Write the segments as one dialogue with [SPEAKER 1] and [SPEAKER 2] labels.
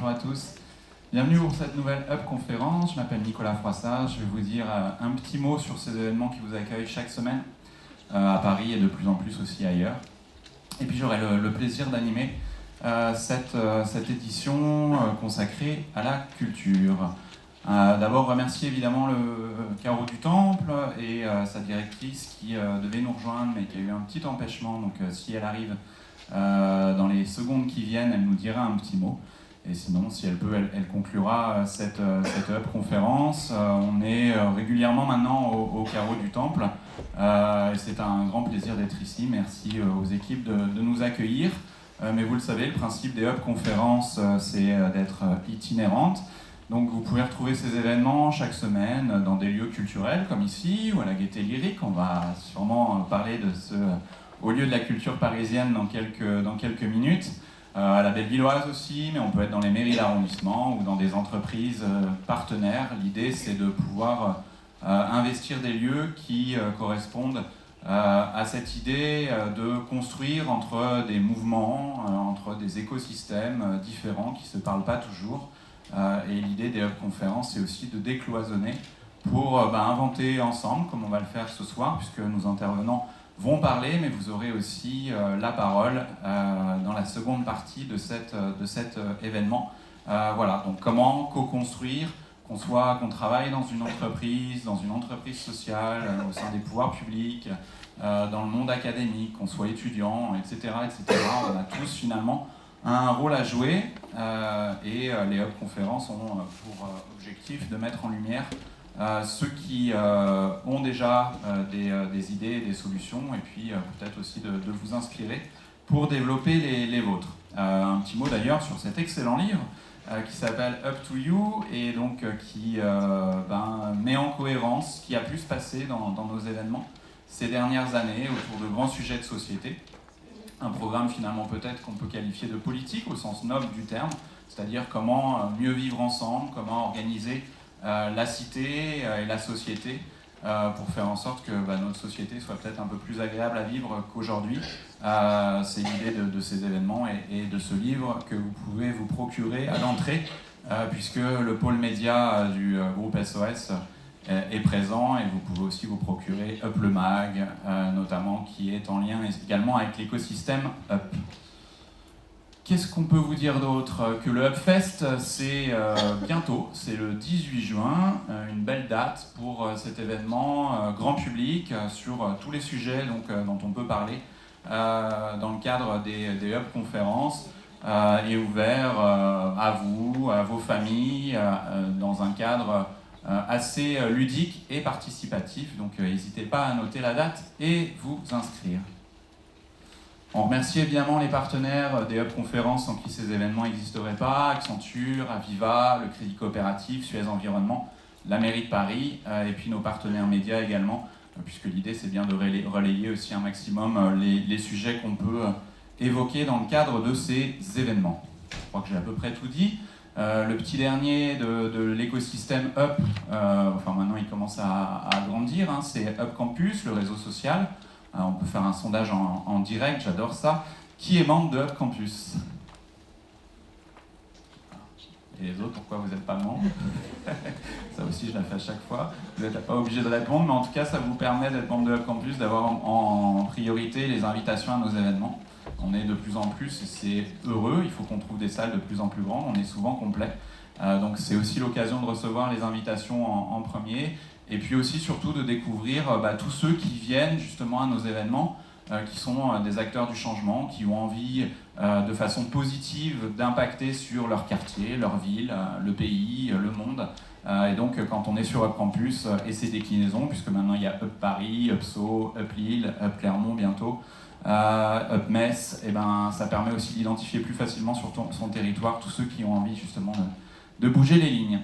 [SPEAKER 1] bonjour à tous. Bienvenue pour cette nouvelle Up conférence. Je m'appelle Nicolas Froissart. Je vais vous dire un petit mot sur ces événements qui vous accueillent chaque semaine à Paris et de plus en plus aussi ailleurs. Et puis j'aurai le plaisir d'animer cette édition consacrée à la culture. D'abord remercier évidemment le Carreau du Temple et sa directrice qui devait nous rejoindre mais qui a eu un petit empêchement. Donc si elle arrive dans les secondes qui viennent, elle nous dira un petit mot. Et sinon, si elle peut, elle conclura cette Up conférence. On est régulièrement maintenant au Carreau du Temple. Et c'est un grand plaisir d'être ici. Merci aux équipes de nous accueillir. Mais vous le savez, le principe des Up conférences, c'est d'être itinérante. Donc vous pouvez retrouver ces événements chaque semaine dans des lieux culturels comme ici ou à la Gaîté Lyrique. On va sûrement parler de ce haut lieu de la culture parisienne dans quelques minutes. À la Bellevilloise aussi, mais on peut être dans les mairies d'arrondissement ou dans des entreprises partenaires. L'idée, c'est de pouvoir investir des lieux qui correspondent à cette idée de construire entre des mouvements, entre des écosystèmes différents qui ne se parlent pas toujours. Et l'idée des Up conférences, c'est aussi de décloisonner pour inventer ensemble, comme on va le faire ce soir, puisque nos intervenants vont parler, mais vous aurez aussi la parole dans la seconde partie de cet événement. Voilà, donc comment co-construire, qu'on travaille dans une entreprise sociale, au sein des pouvoirs publics, dans le monde académique, qu'on soit étudiant, etc., etc. On a tous finalement un rôle à jouer et les Up conférences ont pour objectif de mettre en lumière ceux qui ont déjà des idées, des solutions, et puis peut-être aussi de vous inspirer pour développer les vôtres. Un petit mot d'ailleurs sur cet excellent livre qui s'appelle Up to You, et donc qui met en cohérence ce qui a pu se passer dans nos événements ces dernières années autour de grands sujets de société. Un programme finalement peut-être qu'on peut qualifier de politique au sens noble du terme, c'est-à-dire comment mieux vivre ensemble, comment organiser la cité et la société pour faire en sorte que notre société soit peut-être un peu plus agréable à vivre qu'aujourd'hui. C'est l'idée de ces événements et de ce livre que vous pouvez vous procurer à l'entrée puisque le pôle média du groupe SOS est présent, et vous pouvez aussi vous procurer Up le Mag, notamment, qui est en lien également avec l'écosystème Up. Qu'est-ce qu'on peut vous dire d'autre? Que le Upfest, c'est bientôt, c'est le 18 juin, une belle date pour cet événement grand public sur tous les sujets dont on peut parler dans le cadre des Up conférences, et ouvert à vous, à vos familles, dans un cadre assez ludique et participatif. Donc n'hésitez pas à noter la date et vous inscrire. On remercie évidemment les partenaires des Up conférences sans qui ces événements n'existeraient pas: Accenture, Aviva, le Crédit Coopératif, Suez Environnement, la mairie de Paris, et puis nos partenaires médias également, puisque l'idée c'est bien de relayer aussi un maximum les sujets qu'on peut évoquer dans le cadre de ces événements. Je crois que j'ai à peu près tout dit. Le petit dernier de l'écosystème Up, maintenant il commence à grandir, c'est Up Campus, le réseau social. On peut faire un sondage en direct, j'adore ça. Qui est membre de Up Campus? Et les autres, pourquoi vous n'êtes pas membre? Ça aussi, je la fais à chaque fois. Vous n'êtes pas obligé de répondre, mais en tout cas, ça vous permet d'être membre de Up Campus, d'avoir en priorité les invitations à nos événements. On est de plus en plus, et c'est heureux, il faut qu'on trouve des salles de plus en plus grandes, on est souvent complet. Donc c'est aussi l'occasion de recevoir les invitations en premier, et puis aussi surtout de découvrir tous ceux qui viennent justement à nos événements, qui sont des acteurs du changement, qui ont envie de façon positive d'impacter sur leur quartier, leur ville, le pays, le monde. Et donc quand on est sur Up Campus et ses déclinaisons, puisque maintenant il y a Up Paris, Up Sceaux, Up Lille, Up Clermont bientôt, Up Metz, et ça permet aussi d'identifier plus facilement sur son territoire tous ceux qui ont envie justement de bouger les lignes.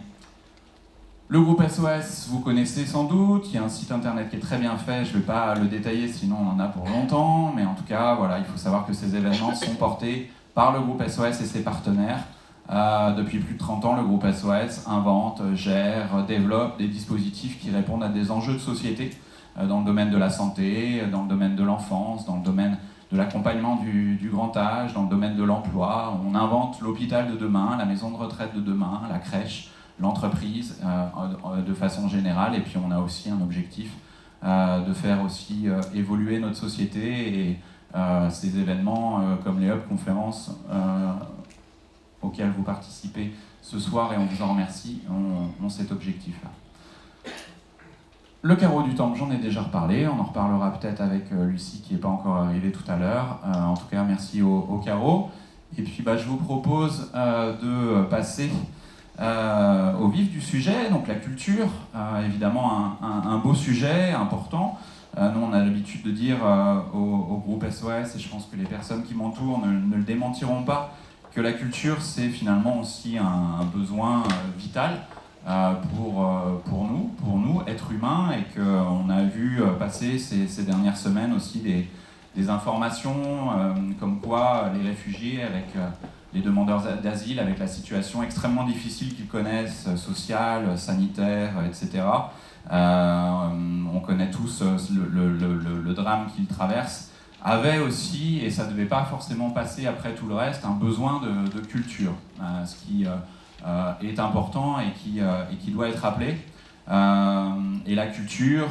[SPEAKER 1] Le groupe SOS, vous connaissez sans doute, il y a un site internet qui est très bien fait, je ne vais pas le détailler sinon on en a pour longtemps, mais en tout cas, voilà, il faut savoir que ces événements sont portés par le groupe SOS et ses partenaires. Depuis plus de 30 ans, le groupe SOS invente, gère, développe des dispositifs qui répondent à des enjeux de société dans le domaine de la santé, dans le domaine de l'enfance, dans le domaine de l'accompagnement du grand âge, dans le domaine de l'emploi. On invente l'hôpital de demain, la maison de retraite de demain, la crèche, l'entreprise de façon générale. Et puis on a aussi un objectif de faire aussi évoluer notre société et ces événements comme les Hub conférences auxquels vous participez ce soir, et on vous en remercie, ont cet objectif-là. Le carreau du temple, j'en ai déjà reparlé, on en reparlera peut-être avec Lucie qui n'est pas encore arrivée tout à l'heure. En tout cas, merci au carreau. Et puis je vous propose de passer au vif du sujet, donc la culture, évidemment un beau sujet important. Nous, on a l'habitude de dire au groupe SOS, et je pense que les personnes qui m'entourent ne le démentiront pas, que la culture, c'est finalement aussi un besoin vital pour nous, êtres humains, et qu'on a vu passer ces dernières semaines aussi des informations comme quoi les réfugiés, avec les demandeurs d'asile, avec la situation extrêmement difficile qu'ils connaissent, sociale, sanitaire, etc. On connaît tous le drame qu'ils traversent, avait aussi, et ça ne devait pas forcément passer après tout le reste, un besoin de culture, ce qui est important et qui doit être rappelé. Et la culture,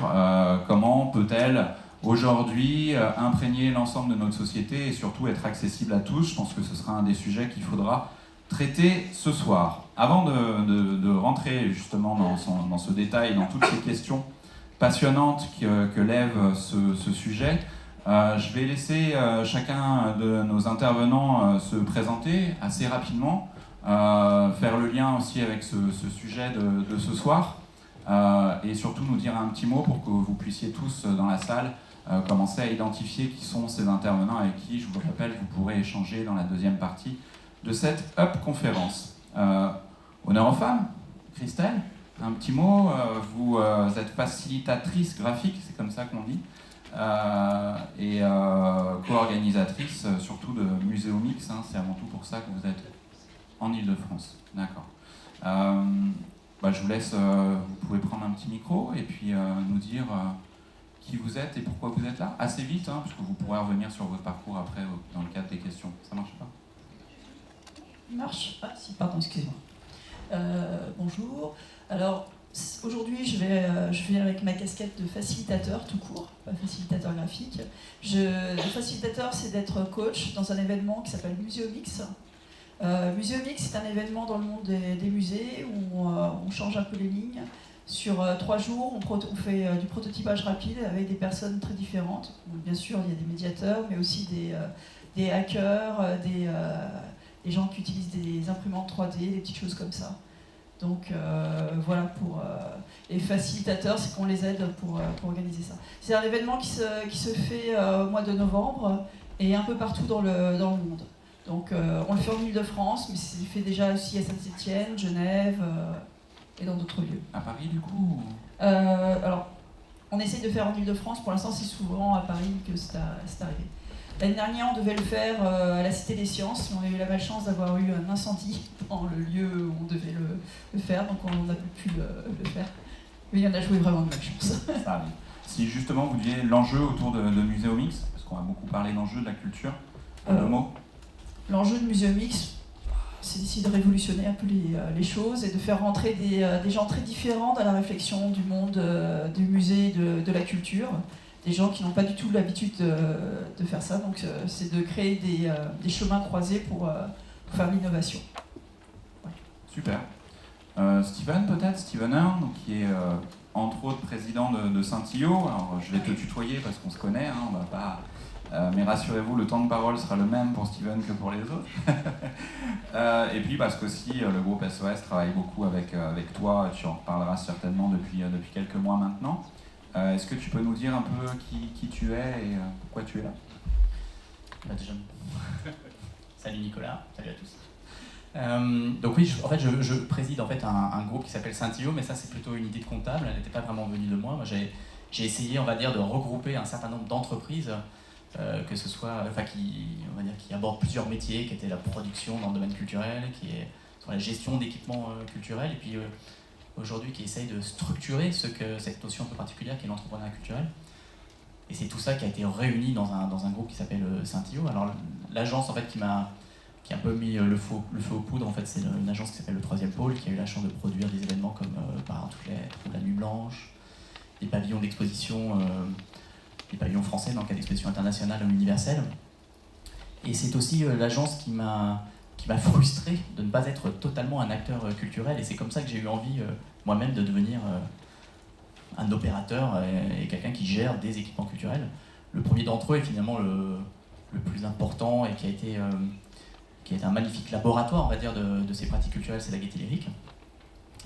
[SPEAKER 1] comment peut-elle aujourd'hui imprégner l'ensemble de notre société et surtout être accessible à tous? Je pense que ce sera un des sujets qu'il faudra traiter ce soir. Avant de rentrer justement dans ce détail, dans toutes ces questions passionnantes que lève ce sujet, je vais laisser chacun de nos intervenants se présenter assez rapidement, faire le lien aussi avec ce sujet de ce soir, et surtout nous dire un petit mot pour que vous puissiez tous dans la salle commencer à identifier qui sont ces intervenants avec qui, je vous le rappelle, vous pourrez échanger dans la deuxième partie de cette Hub conférence. Honneur aux femmes, Christelle, un petit mot, vous êtes facilitatrice graphique, c'est comme ça qu'on dit, et co-organisatrice surtout de Muséomix, c'est avant tout pour ça que vous êtes en Ile-de-France. D'accord. Je vous laisse, vous pouvez prendre un petit micro et puis nous dire qui vous êtes et pourquoi vous êtes là, assez vite, parce que vous pourrez revenir sur votre parcours après dans le cadre des questions. Ça marche pas?
[SPEAKER 2] Marche. Ah si, pardon, excusez-moi. Bonjour. Alors, aujourd'hui, je viens avec ma casquette de facilitateur tout court, pas facilitateur graphique. Le facilitateur, c'est d'être coach dans un événement qui s'appelle Muséomix. Muséomix, c'est un événement dans le monde des musées où on change un peu les lignes. Sur 3 jours, on fait du prototypage rapide avec des personnes très différentes. Donc, bien sûr, il y a des médiateurs, mais aussi des hackers, des gens qui utilisent des imprimantes 3D, des petites choses comme ça. Donc voilà, pour les facilitateurs, c'est qu'on les aide pour organiser ça. C'est un événement qui se fait au mois de novembre et un peu partout dans le monde. Donc on le fait en Ile-de-France, mais c'est fait déjà aussi à Saint-Étienne, Genève et dans d'autres lieux.
[SPEAKER 1] À Paris du coup
[SPEAKER 2] Alors, on essaye de faire en Ile-de-France, pour l'instant c'est souvent à Paris que c'est arrivé. L'année dernière, on devait le faire à la Cité des Sciences, mais on a eu la malchance d'avoir eu un incendie dans le lieu où on devait le faire, donc on n'a plus pu le faire. Mais il y en a joué vraiment de malchance.
[SPEAKER 1] Ça arrive. Si justement vous deviez l'enjeu autour de Muséomix, parce qu'on a beaucoup parlé d'enjeu de la culture, le mot.
[SPEAKER 2] L'enjeu de Muséomix, c'est d'essayer de révolutionner un peu les choses et de faire rentrer des gens très différents dans la réflexion du monde du musée et de la culture. Des gens qui n'ont pas du tout l'habitude de faire ça, donc c'est de créer des chemins croisés pour faire l'innovation. Ouais.
[SPEAKER 1] Super. Steven peut-être, Steven Hearn, qui est entre autres président de Saint-Io. Alors je vais te tutoyer parce qu'on se connaît, on va pas... mais rassurez-vous, le temps de parole sera le même pour Steven que pour les autres. Et puis parce qu'aussi le groupe SOS travaille beaucoup avec toi, tu en reparleras certainement depuis quelques mois maintenant. Est-ce que tu peux nous dire un peu qui tu es et pourquoi tu es là?
[SPEAKER 3] Déjà. Salut Nicolas, salut à tous. Donc oui, je préside en fait un groupe qui s'appelle Saint-Io, mais ça c'est plutôt une idée de comptable, elle n'était pas vraiment venue de moi. Moi j'ai essayé, on va dire, de regrouper un certain nombre d'entreprises, que ce soit, qui abordent plusieurs métiers, qui étaient la production dans le domaine culturel, qui est sur la gestion d'équipements culturels, et puis aujourd'hui qui essaye de structurer cette notion un peu particulière qui est l'entrepreneuriat culturel. Et c'est tout ça qui a été réuni dans un groupe qui s'appelle Scintillot. Alors l'agence en fait qui a un peu mis le feu aux poudres, en fait, c'est une agence qui s'appelle le Troisième Pôle, qui a eu la chance de produire des événements comme par exemple la Nuit Blanche, des pavillons d'exposition, des pavillons français dans le cadre d'exposition internationale ou universelle. Et c'est aussi l'agence qui m'a frustré de ne pas être totalement un acteur culturel, et c'est comme ça que j'ai eu envie moi-même de devenir un opérateur et quelqu'un qui gère des équipements culturels. Le premier d'entre eux est finalement le plus important et qui a été un magnifique laboratoire, on va dire, de ces pratiques culturelles, c'est la Gaîté Lyrique.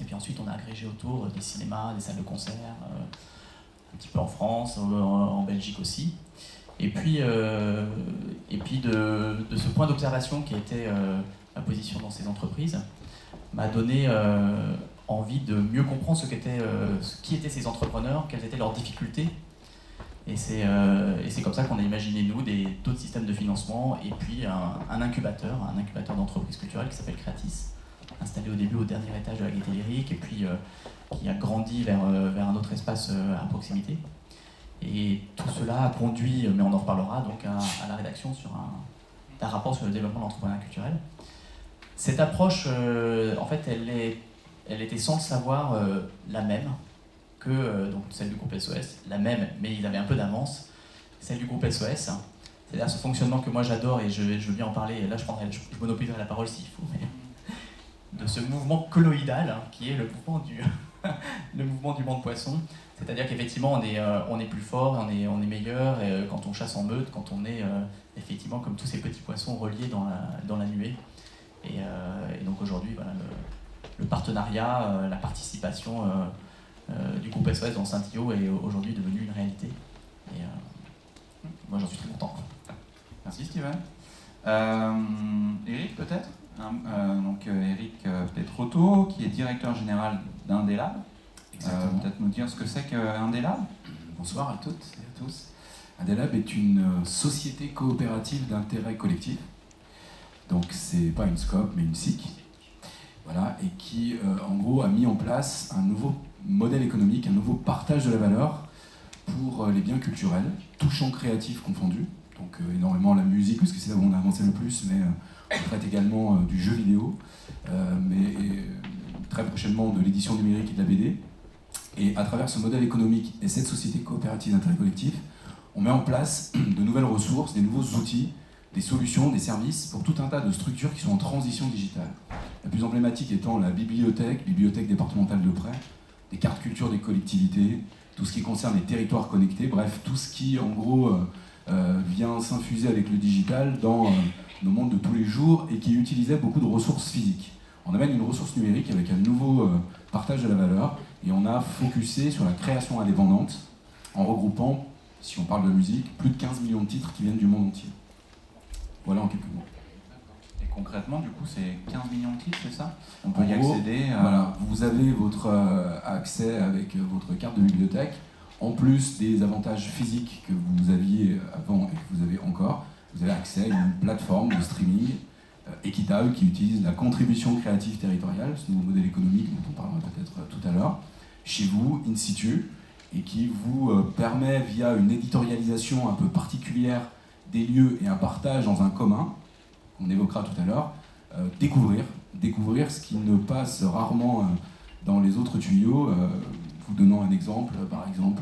[SPEAKER 3] Et puis ensuite, on a agrégé autour des cinémas, des salles de concert, un petit peu en France, en Belgique aussi. Et puis de ce point d'observation qui a été ma position dans ces entreprises, m'a donné envie de mieux comprendre qui étaient ces entrepreneurs, quelles étaient leurs difficultés. Et c'est comme ça qu'on a imaginé, nous, d'autres systèmes de financement, et puis un incubateur d'entreprises culturelles qui s'appelle Creatis, installé au début au dernier étage de la Gaîté Lyrique, et puis qui a grandi vers un autre espace à proximité. Et tout cela a conduit, mais on en reparlera, donc à la rédaction d'un rapport sur le développement de l'entrepreneuriat culturel. Cette approche, en fait, elle était sans le savoir la même que donc celle du groupe SOS, la même, mais ils avaient un peu d'avance, celle du groupe SOS. C'est-à-dire ce fonctionnement que moi j'adore, et je veux bien en parler, et là je monopoliserai la parole s'il faut, mais de ce mouvement colloïdal, qui est le mouvement du banc de poisson. C'est-à-dire qu'effectivement on est plus fort, on est meilleur quand on chasse en meute, quand on est effectivement comme tous ces petits poissons reliés dans la nuée. Et donc aujourd'hui, voilà, le partenariat, la participation du groupe SOS dans Scintillot est aujourd'hui devenu une réalité. Et moi j'en suis très content.
[SPEAKER 1] Merci Steven. Eric peut-être donc Eric Petrotto, qui est directeur général d'Indelab. Peut-être nous dire ce que c'est qu'Indelab.
[SPEAKER 4] Bonsoir à toutes et à tous. Indelab est une société coopérative d'intérêt collectif. Donc c'est pas une SCOP mais une SIC. Voilà, et qui en gros a mis en place un nouveau modèle économique, un nouveau partage de la valeur pour les biens culturels, tous champs créatifs confondus. Donc énormément la musique, parce que c'est là où on a avancé le plus, mais on traite également du jeu vidéo, mais très prochainement de l'édition numérique et de la BD. Et à travers ce modèle économique et cette société coopérative d'intérêt collectif, on met en place de nouvelles ressources, des nouveaux outils, des solutions, des services pour tout un tas de structures qui sont en transition digitale. La plus emblématique étant la bibliothèque départementale de prêt, des cartes culture des collectivités, tout ce qui concerne les territoires connectés, bref, tout ce qui en gros vient s'infuser avec le digital dans nos mondes de tous les jours et qui utilisait beaucoup de ressources physiques. On amène une ressource numérique avec un nouveau partage de la valeur et on a focusé sur la création indépendante en regroupant, si on parle de musique, plus de 15 millions de titres qui viennent du monde entier. Voilà en quelques mots.
[SPEAKER 1] Et concrètement, du coup, c'est 15 millions de titres, c'est ça? On peut y
[SPEAKER 4] gros,
[SPEAKER 1] accéder.
[SPEAKER 4] Voilà, vous avez votre accès avec votre carte de bibliothèque, en plus des avantages physiques que vous aviez avant et que vous avez encore. Vous avez accès à une plateforme de streaming équitable qui utilise la contribution créative territoriale, ce nouveau modèle économique dont on parlera peut-être tout à l'heure, chez vous, in situ, et qui vous permet, via une éditorialisation un peu particulière des lieux et un partage dans un commun, qu'on évoquera tout à l'heure, découvrir ce qui ne passe rarement dans les autres tuyaux. Vous donnant un exemple, par exemple,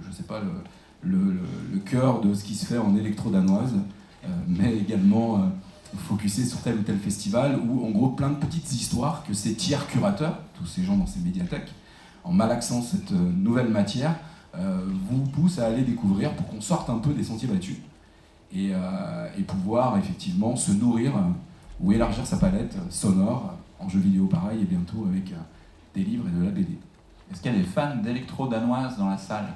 [SPEAKER 4] je ne sais pas, le cœur de ce qui se fait en électro-danoise, mais également focusé sur tel ou tel festival, où en gros plein de petites histoires que ces tiers curateurs, tous ces gens dans ces médiathèques, en malaxant cette nouvelle matière, vous poussent à aller découvrir pour qu'on sorte un peu des sentiers battus et pouvoir effectivement se nourrir ou élargir sa palette sonore, en jeu vidéo pareil, et bientôt avec des livres et de la BD.
[SPEAKER 1] Est-ce qu'il y a des fans d'électro-danoise dans la salle?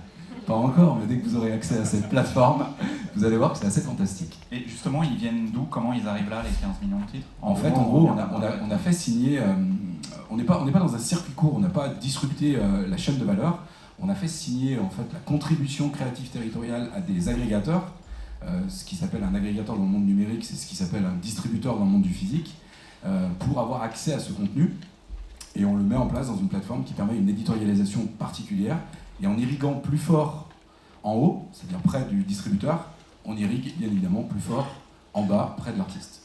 [SPEAKER 4] Pas encore, mais dès que vous aurez accès à cette plateforme, vous allez voir que c'est assez fantastique.
[SPEAKER 1] Et justement, ils viennent d'où? Comment ils arrivent là, les 15 millions de titres?
[SPEAKER 4] En gros, on a fait signer... on n'est pas dans un circuit court, on n'a pas disrupté la chaîne de valeur. On a fait signer en fait la contribution créative territoriale à des agrégateurs. Ce qui s'appelle un agrégateur dans le monde numérique, c'est ce qui s'appelle un distributeur dans le monde du physique, pour avoir accès à ce contenu. Et on le met en place dans une plateforme qui permet une éditorialisation particulière. Et en irriguant plus fort en haut, c'est-à-dire près du distributeur, on irrigue bien évidemment plus fort en bas, près de l'artiste.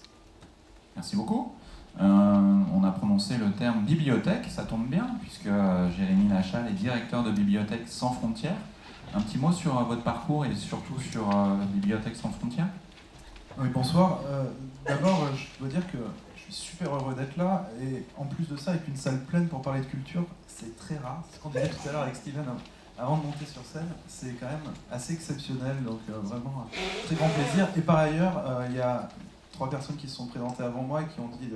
[SPEAKER 1] Merci beaucoup. On a prononcé le terme bibliothèque, ça tombe bien, puisque Jérémy Lachal est directeur de Bibliothèques sans frontières. Un petit mot sur votre parcours et surtout sur Bibliothèques sans frontières.
[SPEAKER 5] Oui, bonsoir. D'abord, je dois dire que je suis super heureux d'être là, et en plus de ça, avec une salle pleine pour parler de culture, c'est très rare. C'est ce qu'on disait tout à l'heure avec Steven avant de monter sur scène, c'est quand même assez exceptionnel, donc vraiment un très grand plaisir. Et par ailleurs, il y a 3 personnes qui se sont présentées avant moi et qui ont dit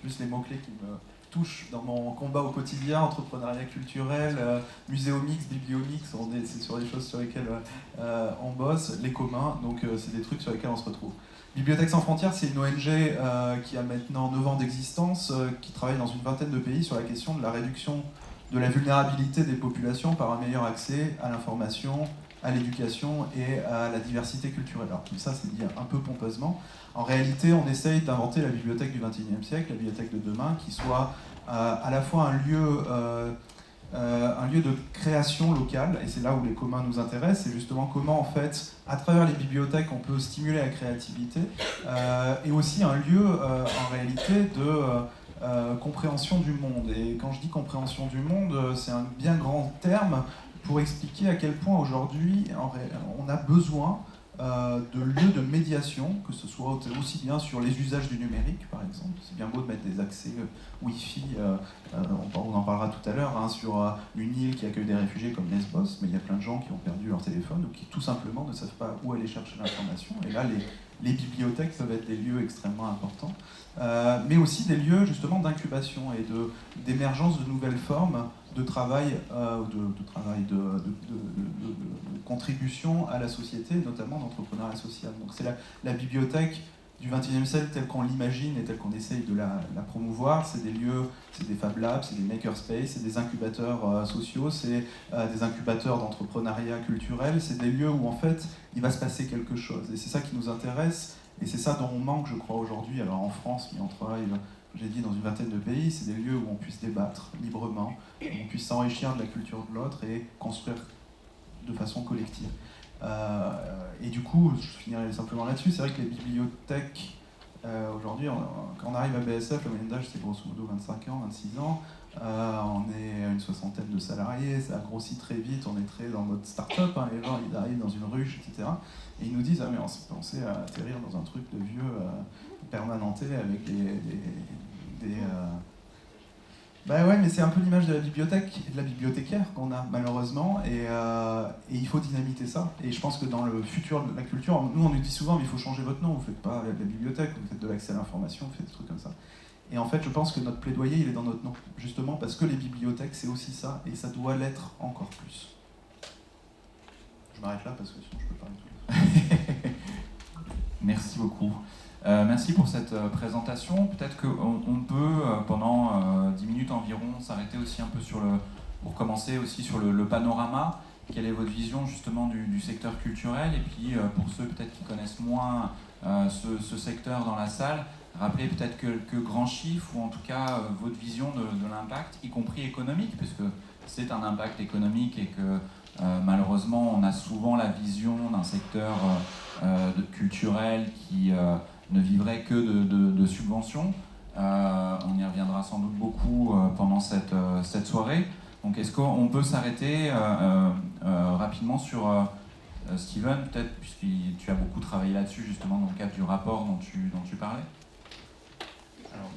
[SPEAKER 5] juste les mots-clés qui me touchent dans mon combat au quotidien: entrepreneuriat culturel, muséomix, bibliomix, c'est sur les choses sur lesquelles on bosse, les communs, donc c'est des trucs sur lesquels on se retrouve. Bibliothèques sans frontières, c'est une ONG qui a maintenant 9 ans d'existence, qui travaille dans une vingtaine de pays sur la question de la réduction de la vulnérabilité des populations par un meilleur accès à l'information, à l'éducation et à la diversité culturelle. Alors tout ça, c'est dit un peu pompeusement. En réalité, on essaye d'inventer la bibliothèque du XXIe siècle, la bibliothèque de demain, qui soit à la fois un lieu de création locale, et c'est là où les communs nous intéressent, c'est justement comment, en fait, à travers les bibliothèques, on peut stimuler la créativité, et aussi un lieu, en réalité, de compréhension du monde. Et quand je dis compréhension du monde, c'est un bien grand terme pour expliquer à quel point aujourd'hui on a besoin de lieux de médiation, que ce soit aussi bien sur les usages du numérique, par exemple. C'est bien beau de mettre des accès Wi-Fi, on en parlera tout à l'heure, hein, sur une île qui accueille des réfugiés comme Lesbos, mais il y a plein de gens qui ont perdu leur téléphone ou qui tout simplement ne savent pas où aller chercher l'information. Et là, les bibliothèques peuvent être des lieux extrêmement importants, mais aussi des lieux justement d'incubation et d'émergence de nouvelles formes de travail, de contribution à la société, notamment d'entrepreneuriat social. Donc c'est la bibliothèque du XXIe siècle telle qu'on l'imagine et telle qu'on essaye de la promouvoir. C'est des lieux, c'est des Fab Labs, c'est des makerspace, c'est des incubateurs sociaux, c'est des incubateurs d'entrepreneuriat culturel, c'est des lieux où en fait il va se passer quelque chose. Et c'est ça qui nous intéresse, et c'est ça dont on manque, je crois, aujourd'hui. Alors en France, mais on travaille, j'ai dit, dans une vingtaine de pays, c'est des lieux où on puisse débattre librement, où on puisse s'enrichir de la culture de l'autre et construire de façon collective. Et du coup, je finirai simplement là-dessus, c'est vrai que les bibliothèques, aujourd'hui, quand on arrive à BSF, la moyenne d'âge c'est grosso modo 25 ans, 26 ans, on est à une 60aine de salariés, ça a grossi très vite, on est très dans mode start-up, hein, les gens ils arrivent dans une ruche, etc. Et ils nous disent: ah mais on pensait à atterrir dans un truc de vieux permanenté avec Bah ouais, mais c'est un peu l'image de la bibliothèque et de la bibliothécaire qu'on a malheureusement, et il faut dynamiter ça. Et je pense que dans le futur de la culture, nous on nous dit souvent: mais il faut changer votre nom, vous faites pas la bibliothèque, vous faites de l'accès à l'information, vous faites des trucs comme ça. Et en fait, je pense que notre plaidoyer, il est dans notre nom, justement parce que les bibliothèques, c'est aussi ça, et ça doit l'être encore plus. Je m'arrête là parce que sinon je peux parler tout le temps.
[SPEAKER 1] Merci beaucoup. Merci pour cette présentation. Peut-être qu'on peut, pendant 10 minutes environ, s'arrêter aussi un peu pour commencer aussi sur le panorama. Quelle est votre vision justement du secteur culturel? Et puis pour ceux peut-être qui connaissent moins ce secteur dans la salle, rappeler peut-être quelques grands chiffres, ou en tout cas votre vision de l'impact, y compris économique, puisque c'est un impact économique et que malheureusement on a souvent la vision d'un secteur culturel qui ne vivrait que de subventions. On y reviendra sans doute beaucoup pendant cette soirée. Donc est-ce qu'on peut s'arrêter rapidement sur Steven, peut-être, puisque tu as beaucoup travaillé là-dessus justement dans le cadre du rapport dont tu parlais?
[SPEAKER 3] Alors,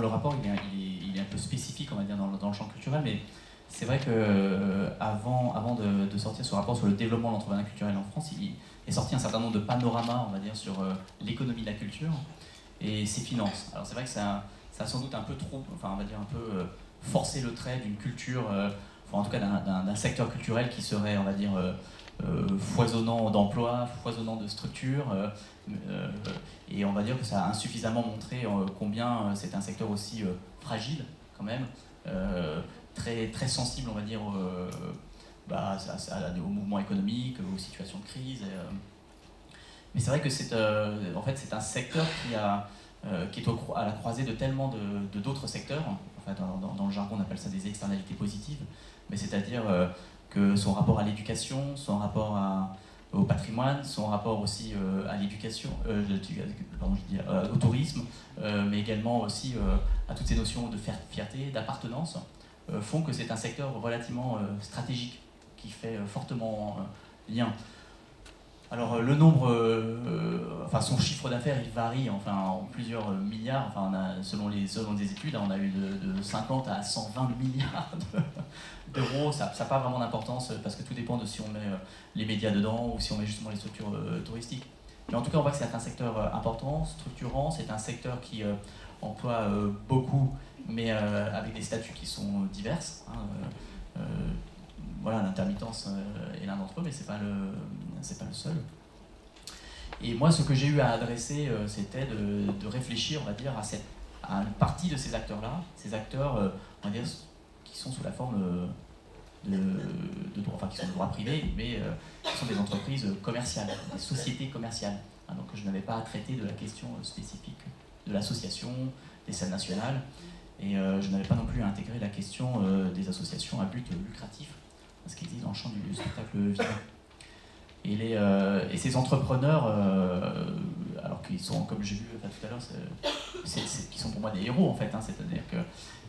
[SPEAKER 3] le rapport il est un peu spécifique, on va dire, dans le champ culturel, mais c'est vrai que avant de sortir ce rapport sur le développement de l'entrepreneuriat culturel en France, il est sorti un certain nombre de panoramas, on va dire, sur l'économie de la culture et ses finances. Alors c'est vrai que ça a sans doute un peu trop, enfin on va dire un peu forcé le trait d'une culture, enfin en tout cas d'un secteur culturel qui serait, on va dire, foisonnant d'emplois, foisonnant de structures, et on va dire que ça a insuffisamment montré combien c'est un secteur aussi fragile quand même, très, très sensible, on va dire, au mouvement économique, aux situations de crise. Mais c'est vrai que c'est un secteur qui est à la croisée de tellement d'autres secteurs. En fait, dans le jargon, on appelle ça des externalités positives, mais c'est-à-dire que son rapport à l'éducation, son rapport au patrimoine, son rapport aussi à l'éducation, au tourisme, mais également aussi à toutes ces notions de fierté, d'appartenance, font que c'est un secteur relativement stratégique, qui fait fortement lien. Alors le nombre, son chiffre d'affaires, il varie en plusieurs milliards, selon des études, on a eu de 50 à 120 milliards d'euros, ça n'a pas vraiment d'importance parce que tout dépend de si on met les médias dedans ou si on met justement les structures touristiques. Mais en tout cas, on voit que c'est un secteur important, structurant, c'est un secteur qui emploie beaucoup, mais avec des statuts qui sont diverses. Voilà, l'intermittence est l'un d'entre eux, mais c'est pas le seul. Et moi, ce que j'ai eu à adresser, c'était de réfléchir, on va dire, à une partie de ces acteurs-là, ces acteurs, on va dire, qui sont sous la forme de droit, qui sont de droit privé, mais qui sont des entreprises commerciales, des sociétés commerciales. Donc je n'avais pas à traiter de la question spécifique de l'association, des scènes nationales, et je n'avais pas non plus à intégrer la question des associations à but lucratif, ce qui existe dans le champ du spectacle vivant. Et ces entrepreneurs, alors qu'ils sont, comme j'ai vu tout à l'heure, qui sont pour moi des héros en fait, c'est-à-dire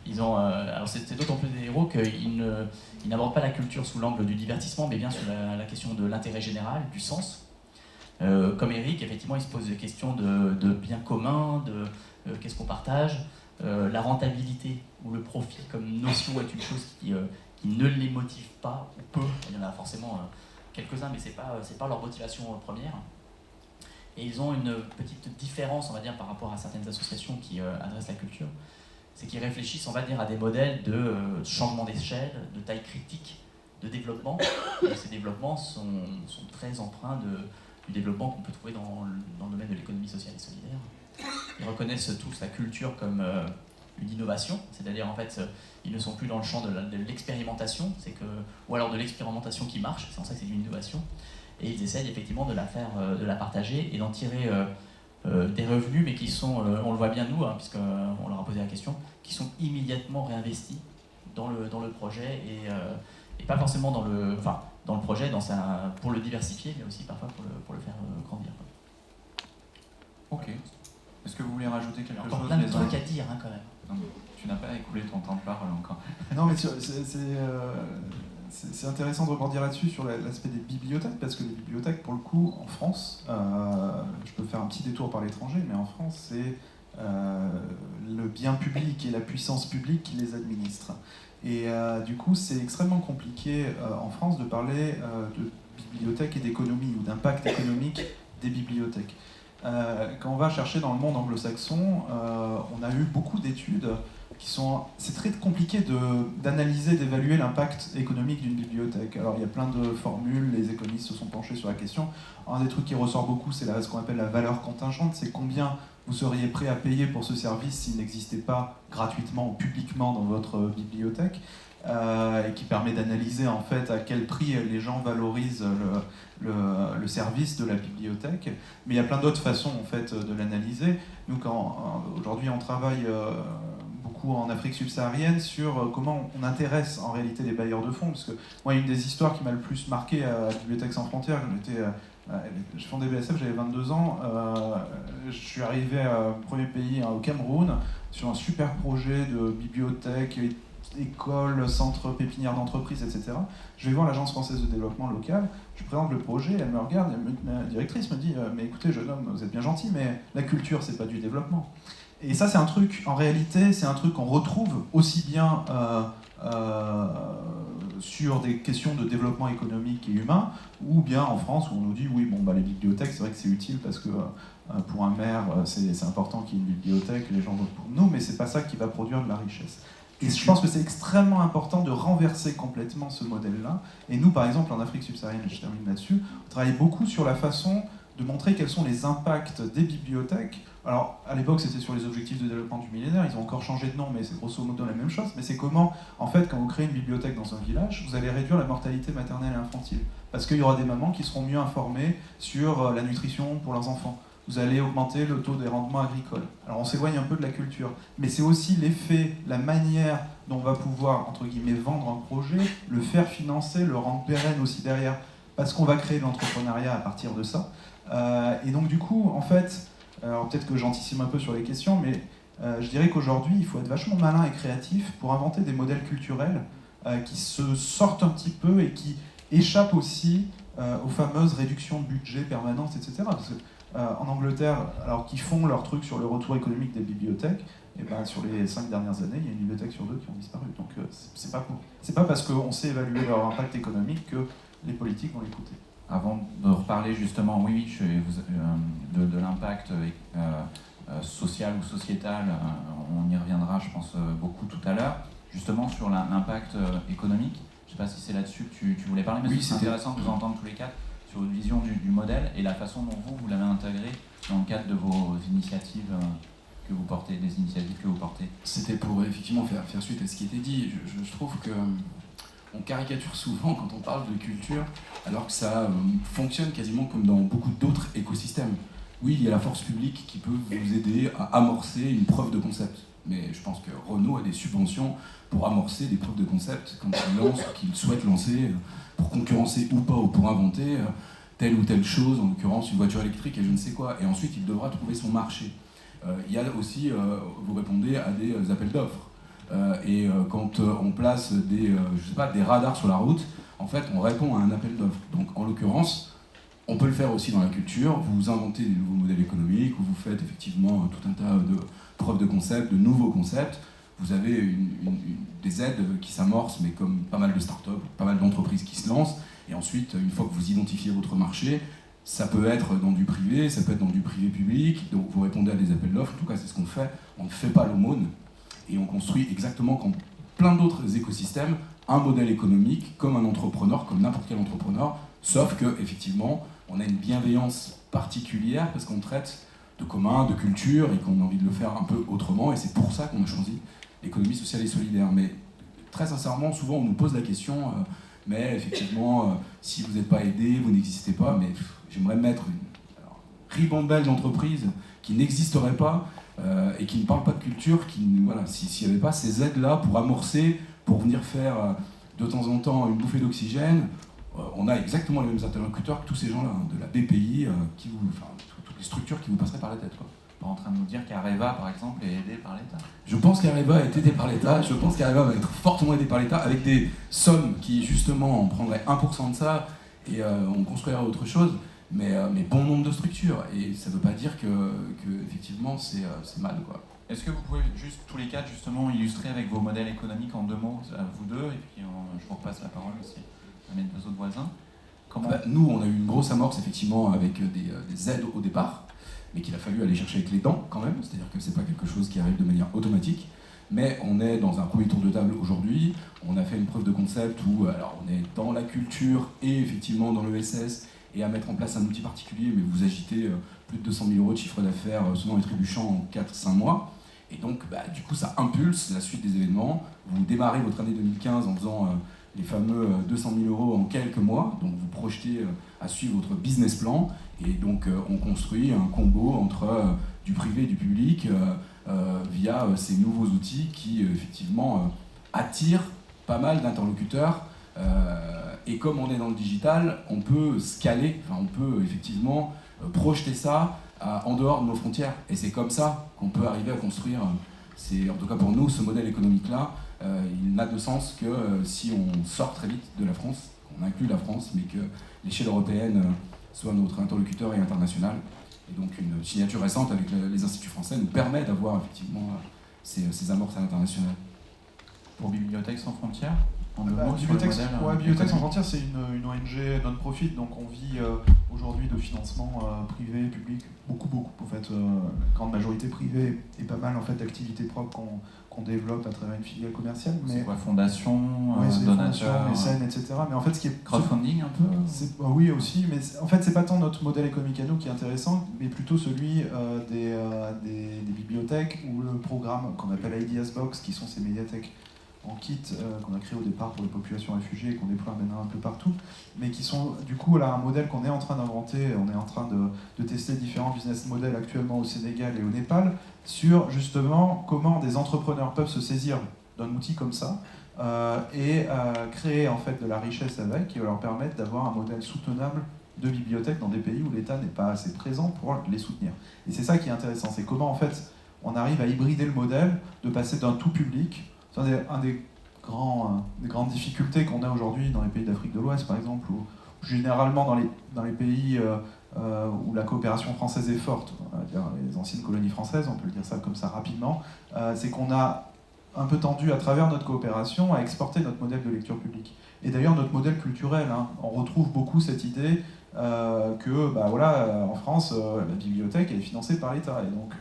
[SPEAKER 3] qu'ils ont, alors c'est d'autant plus des héros qu'ils n'abordent pas la culture sous l'angle du divertissement, mais bien sur la question de l'intérêt général, du sens. Comme Eric, effectivement, il se pose des questions de bien commun, de qu'est-ce qu'on partage, la rentabilité ou le profit comme notion est une chose qui ne les motive pas, ou peu, il y en a forcément quelques-uns, mais c'est pas leur motivation première. Et ils ont une petite différence, on va dire, par rapport à certaines associations qui adressent la culture, c'est qu'ils réfléchissent, on va dire, à des modèles de changement d'échelle, de taille critique, de développement. Et ces développements sont très empreints du développement qu'on peut trouver dans le domaine de l'économie sociale et solidaire. Ils reconnaissent tous la culture comme une innovation, c'est-à-dire en fait ils ne sont plus dans le champ de l'expérimentation, ou alors de l'expérimentation qui marche, c'est en ça que c'est une innovation, et ils essayent effectivement de la partager et d'en tirer des revenus, mais qui sont, on le voit bien nous, puisqu'on leur a posé la question, qui sont immédiatement réinvestis dans le projet et pas forcément dans le projet pour le diversifier, mais aussi parfois pour le faire grandir.
[SPEAKER 1] Ok. Est-ce que vous voulez rajouter quelque chose?
[SPEAKER 3] Plein de trucs à dire quand même.
[SPEAKER 1] Non, tu n'as pas écoulé ton temps de parole encore.
[SPEAKER 5] Non, mais c'est intéressant de rebondir là-dessus sur l'aspect des bibliothèques, parce que les bibliothèques, pour le coup, en France, je peux faire un petit détour par l'étranger, mais en France, c'est le bien public et la puissance publique qui les administrent. Et du coup, c'est extrêmement compliqué en France de parler de bibliothèque et d'économie, ou d'impact économique des bibliothèques. Quand on va chercher dans le monde anglo-saxon, on a eu beaucoup d'études c'est très compliqué d'analyser, d'évaluer l'impact économique d'une bibliothèque. Alors il y a plein de formules, les économistes se sont penchés sur la question. Un des trucs qui ressort beaucoup, c'est ce qu'on appelle la valeur contingente, c'est combien vous seriez prêt à payer pour ce service s'il n'existait pas gratuitement ou publiquement dans votre bibliothèque, et qui permet d'analyser en fait à quel prix les gens valorisent le service de la bibliothèque. Mais il y a plein d'autres façons en fait de l'analyser. Nous, aujourd'hui, on travaille beaucoup en Afrique subsaharienne sur comment on intéresse en réalité les bailleurs de fonds, parce que moi, une des histoires qui m'a le plus marqué à la Bibliothèque Sans Frontières, je fondais BSF, j'avais 22 ans, je suis arrivé au premier pays, au Cameroun, sur un super projet de bibliothèque, école, centre pépinière d'entreprise, etc. Je vais voir l'Agence française de développement local, je présente le projet, elle me regarde, la directrice me dit « Mais écoutez, jeune homme, vous êtes bien gentil, mais la culture, c'est pas du développement. » Et ça, c'est un truc, en réalité, c'est un truc qu'on retrouve aussi bien sur des questions de développement économique et humain, ou bien en France, où on nous dit « Oui, les bibliothèques, c'est vrai que c'est utile parce que pour un maire, c'est important qu'il y ait une bibliothèque, les gens votent pour nous, mais c'est pas ça qui va produire de la richesse. » Et je pense que c'est extrêmement important de renverser complètement ce modèle-là. Et nous, par exemple, en Afrique subsaharienne, je termine là-dessus, on travaille beaucoup sur la façon de montrer quels sont les impacts des bibliothèques. Alors, à l'époque, c'était sur les objectifs de développement du millénaire, ils ont encore changé de nom, mais c'est grosso modo la même chose. Mais c'est comment, en fait, quand vous créez une bibliothèque dans un village, vous allez réduire la mortalité maternelle et infantile. Parce qu'il y aura des mamans qui seront mieux informées sur la nutrition pour leurs enfants. Vous allez augmenter le taux des rendements agricoles. Alors on s'éloigne un peu de la culture, mais c'est aussi l'effet, la manière dont on va pouvoir, entre guillemets, vendre un projet, le faire financer, le rendre pérenne aussi derrière, parce qu'on va créer de l'entrepreneuriat à partir de ça. Et donc du coup, en fait, alors peut-être que j'anticipe un peu sur les questions, mais je dirais qu'aujourd'hui, il faut être vachement malin et créatif pour inventer des modèles culturels qui se sortent un petit peu et qui échappent aussi aux fameuses réductions de budget permanentes, etc. Parce que, en Angleterre, alors qu'ils font leur truc sur le retour économique des bibliothèques, et ben, sur les 5 dernières années, il y a une bibliothèque sur 2 qui ont disparu. Donc c'est pas parce qu'on sait évaluer leur impact économique que les politiques vont l'écouter.
[SPEAKER 1] Avant de reparler justement, de l'impact social ou sociétal, on y reviendra, je pense, beaucoup tout à l'heure, justement sur l'impact économique. Je ne sais pas si c'est là-dessus que tu voulais parler, mais
[SPEAKER 4] oui,
[SPEAKER 1] c'est intéressant de vous entendre tous les quatre sur votre vision du modèle et la façon dont vous l'avez intégré dans le cadre de vos initiatives que vous portez, des initiatives que vous portez.
[SPEAKER 4] C'était pour effectivement faire suite à ce qui était dit. Je trouve que on caricature souvent quand on parle de culture, alors que ça fonctionne quasiment comme dans beaucoup d'autres écosystèmes. Oui, il y a la force publique qui peut vous aider à amorcer une preuve de concept. Mais je pense que Renault a des subventions pour amorcer des preuves de concept quand il lance ou qu'il souhaite lancer, pour concurrencer ou pas, ou pour inventer telle ou telle chose, en l'occurrence une voiture électrique et je ne sais quoi. Et ensuite, il devra trouver son marché. Il y a aussi, vous répondez à des appels d'offres. Quand on place des radars sur la route, en fait, on répond à un appel d'offres. Donc, en l'occurrence, on peut le faire aussi dans la culture. Vous inventez des nouveaux modèles économiques, ou vous faites effectivement tout un tas de preuves de concepts, de nouveaux concepts. Vous avez des aides qui s'amorcent, mais comme pas mal de startups, pas mal d'entreprises qui se lancent. Et ensuite, une fois que vous identifiez votre marché, ça peut être dans du privé, ça peut être dans du privé-public. Donc, vous répondez à des appels d'offres. En tout cas, c'est ce qu'on fait. On ne fait pas l'aumône. Et on construit exactement comme plein d'autres écosystèmes un modèle économique comme un entrepreneur, comme n'importe quel entrepreneur, sauf que effectivement on a une bienveillance particulière parce qu'on traite de commun, de culture et qu'on a envie de le faire un peu autrement et c'est pour ça qu'on a choisi l'économie sociale et solidaire. Mais très sincèrement, souvent on nous pose la question mais effectivement si vous n'êtes pas aidé, vous n'existez pas, mais j'aimerais mettre une ribambelle d'entreprises qui n'existeraient pas et qui ne parlent pas de culture, s'il n'y avait pas ces aides-là pour amorcer, pour venir faire de temps en temps une bouffée d'oxygène, on a exactement les mêmes interlocuteurs que tous ces gens-là, de la BPI, toutes les structures qui vous passeraient par la tête.
[SPEAKER 1] Pas en train de nous dire qu'Areva, par exemple, est aidé par l'État.
[SPEAKER 4] Je pense qu'Areva est aidé par l'État, je pense qu'Areva va être fortement aidé par l'État, avec des sommes qui, justement, on prendrait 1% de ça et on construirait autre chose. Mais bon nombre de structures, et ça ne veut pas dire que effectivement c'est mal, quoi.
[SPEAKER 1] Est-ce que vous pouvez juste tous les quatre justement illustrer avec vos modèles économiques en 2 mots, vous deux, et puis je vous repasse la parole aussi à mes 2 autres voisins.
[SPEAKER 4] Nous, on a eu une grosse amorce effectivement avec des aides au départ, mais qu'il a fallu aller chercher avec les dents quand même, c'est-à-dire que c'est pas quelque chose qui arrive de manière automatique. Mais on est dans un premier tour de table aujourd'hui, on a fait une preuve de concept où alors, on est dans la culture et effectivement dans l'ESS, et à mettre en place un outil particulier, mais vous agitez plus de 200 000 € de chiffre d'affaires selon les trébuchants en 4-5 mois. Et donc, du coup, ça impulse la suite des événements. Vous démarrez votre année 2015 en faisant les fameux 200 000 € en quelques mois. Donc, vous projetez à suivre votre business plan. Et donc, on construit un combo entre du privé et du public via ces nouveaux outils qui, effectivement, attirent pas mal d'interlocuteurs. Et comme on est dans le digital, on peut scaler, on peut effectivement projeter ça en dehors de nos frontières. Et c'est comme ça qu'on peut arriver à construire, en tout cas pour nous, ce modèle économique-là, il n'a de sens que si on sort très vite de la France, qu'on inclut la France, mais que l'échelle européenne soit notre interlocuteur et international. Et donc une signature récente avec les instituts français nous permet d'avoir effectivement ces amorces à l'international.
[SPEAKER 1] Pour Bibliothèques sans frontières,
[SPEAKER 5] Bibliothèques sans frontières, c'est une ONG non-profit, donc on vit aujourd'hui de financement privé, public, beaucoup en fait, grande majorité privée et pas mal en fait d'activités propres qu'on développe à travers une filiale commerciale.
[SPEAKER 1] C'est quoi, fondation,
[SPEAKER 5] donateur, mécène, etc. Mais en fait, ce qui est
[SPEAKER 1] crowdfunding un peu.
[SPEAKER 5] Oui aussi, mais en fait, c'est pas tant notre modèle économique à nous qui est intéressant, mais plutôt celui des bibliothèques ou le programme qu'on appelle Ideas Box, qui sont ces médiathèques en kit qu'on a créé au départ pour les populations réfugiées et qu'on déploie maintenant un peu partout, mais qui sont du coup là un modèle qu'on est en train d'inventer. On est en train de tester différents business models actuellement au Sénégal et au Népal sur justement comment des entrepreneurs peuvent se saisir d'un outil comme ça et créer en fait de la richesse avec qui va leur permettre d'avoir un modèle soutenable de bibliothèque dans des pays où l'État n'est pas assez présent pour les soutenir. Et c'est ça qui est intéressant, c'est comment en fait on arrive à hybrider le modèle, de passer d'un tout public. C'est un des grandes difficultés qu'on a aujourd'hui dans les pays d'Afrique de l'Ouest par exemple, ou généralement dans les pays où la coopération française est forte, on va dire les anciennes colonies françaises, on peut le dire ça comme ça rapidement, c'est qu'on a un peu tendu à travers notre coopération à exporter notre modèle de lecture publique. Et d'ailleurs notre modèle culturel, on retrouve beaucoup cette idée que en France, la bibliothèque elle est financée par l'État. Et donc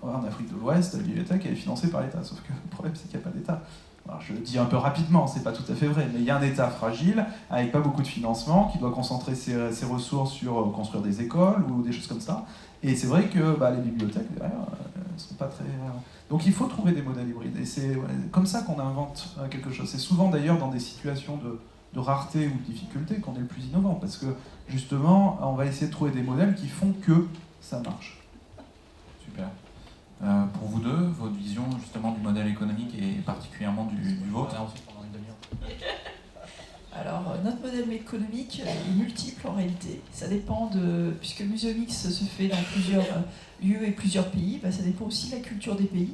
[SPEAKER 5] en Afrique de l'Ouest, la bibliothèque elle est financée par l'État. Sauf que le problème c'est qu'il n'y a pas d'État. Alors, je le dis un peu rapidement, c'est pas tout à fait vrai, mais il y a un État fragile, avec pas beaucoup de financement, qui doit concentrer ses ressources sur construire des écoles ou des choses comme ça. Et c'est vrai que les bibliothèques, derrière, elles sont pas très... Donc il faut trouver des modèles hybrides. Et c'est comme ça qu'on invente quelque chose. C'est souvent d'ailleurs dans des situations de rareté ou de difficulté qu'on est le plus innovant, parce que justement, on va essayer de trouver des modèles qui font que ça marche.
[SPEAKER 1] Super. Pour vous deux, votre vision justement du modèle économique et particulièrement du vôtre.
[SPEAKER 2] Alors, notre modèle économique est multiple en réalité. Ça dépend de... Puisque Muséomix se fait dans plusieurs lieux et plusieurs pays, ça dépend aussi de la culture des pays.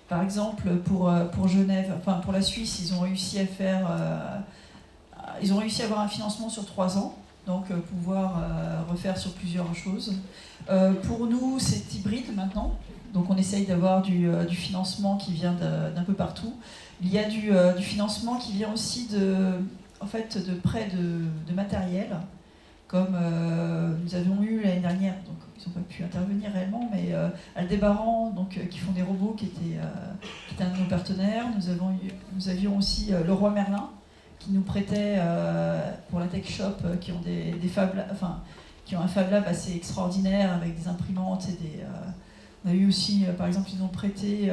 [SPEAKER 2] Par exemple, pour Genève, enfin pour la Suisse, ils ont réussi à faire... ils ont réussi à avoir un financement sur 3 ans, donc pouvoir refaire sur plusieurs choses. Pour nous, c'est hybride maintenant. Donc on essaye d'avoir du financement qui vient d'un peu partout. Il y a du financement qui vient aussi de prêts de matériel, comme nous avions eu l'année dernière, donc ils n'ont pas pu intervenir réellement, mais Aldébaran, qui font des robots, qui était un de nos partenaires. Nous avions aussi Leroy Merlin, qui nous prêtait pour la Tech Shop, qui ont des Fab Labs, qui ont un Fab Lab assez extraordinaire avec des imprimantes et on a eu aussi, par exemple, ils ont prêté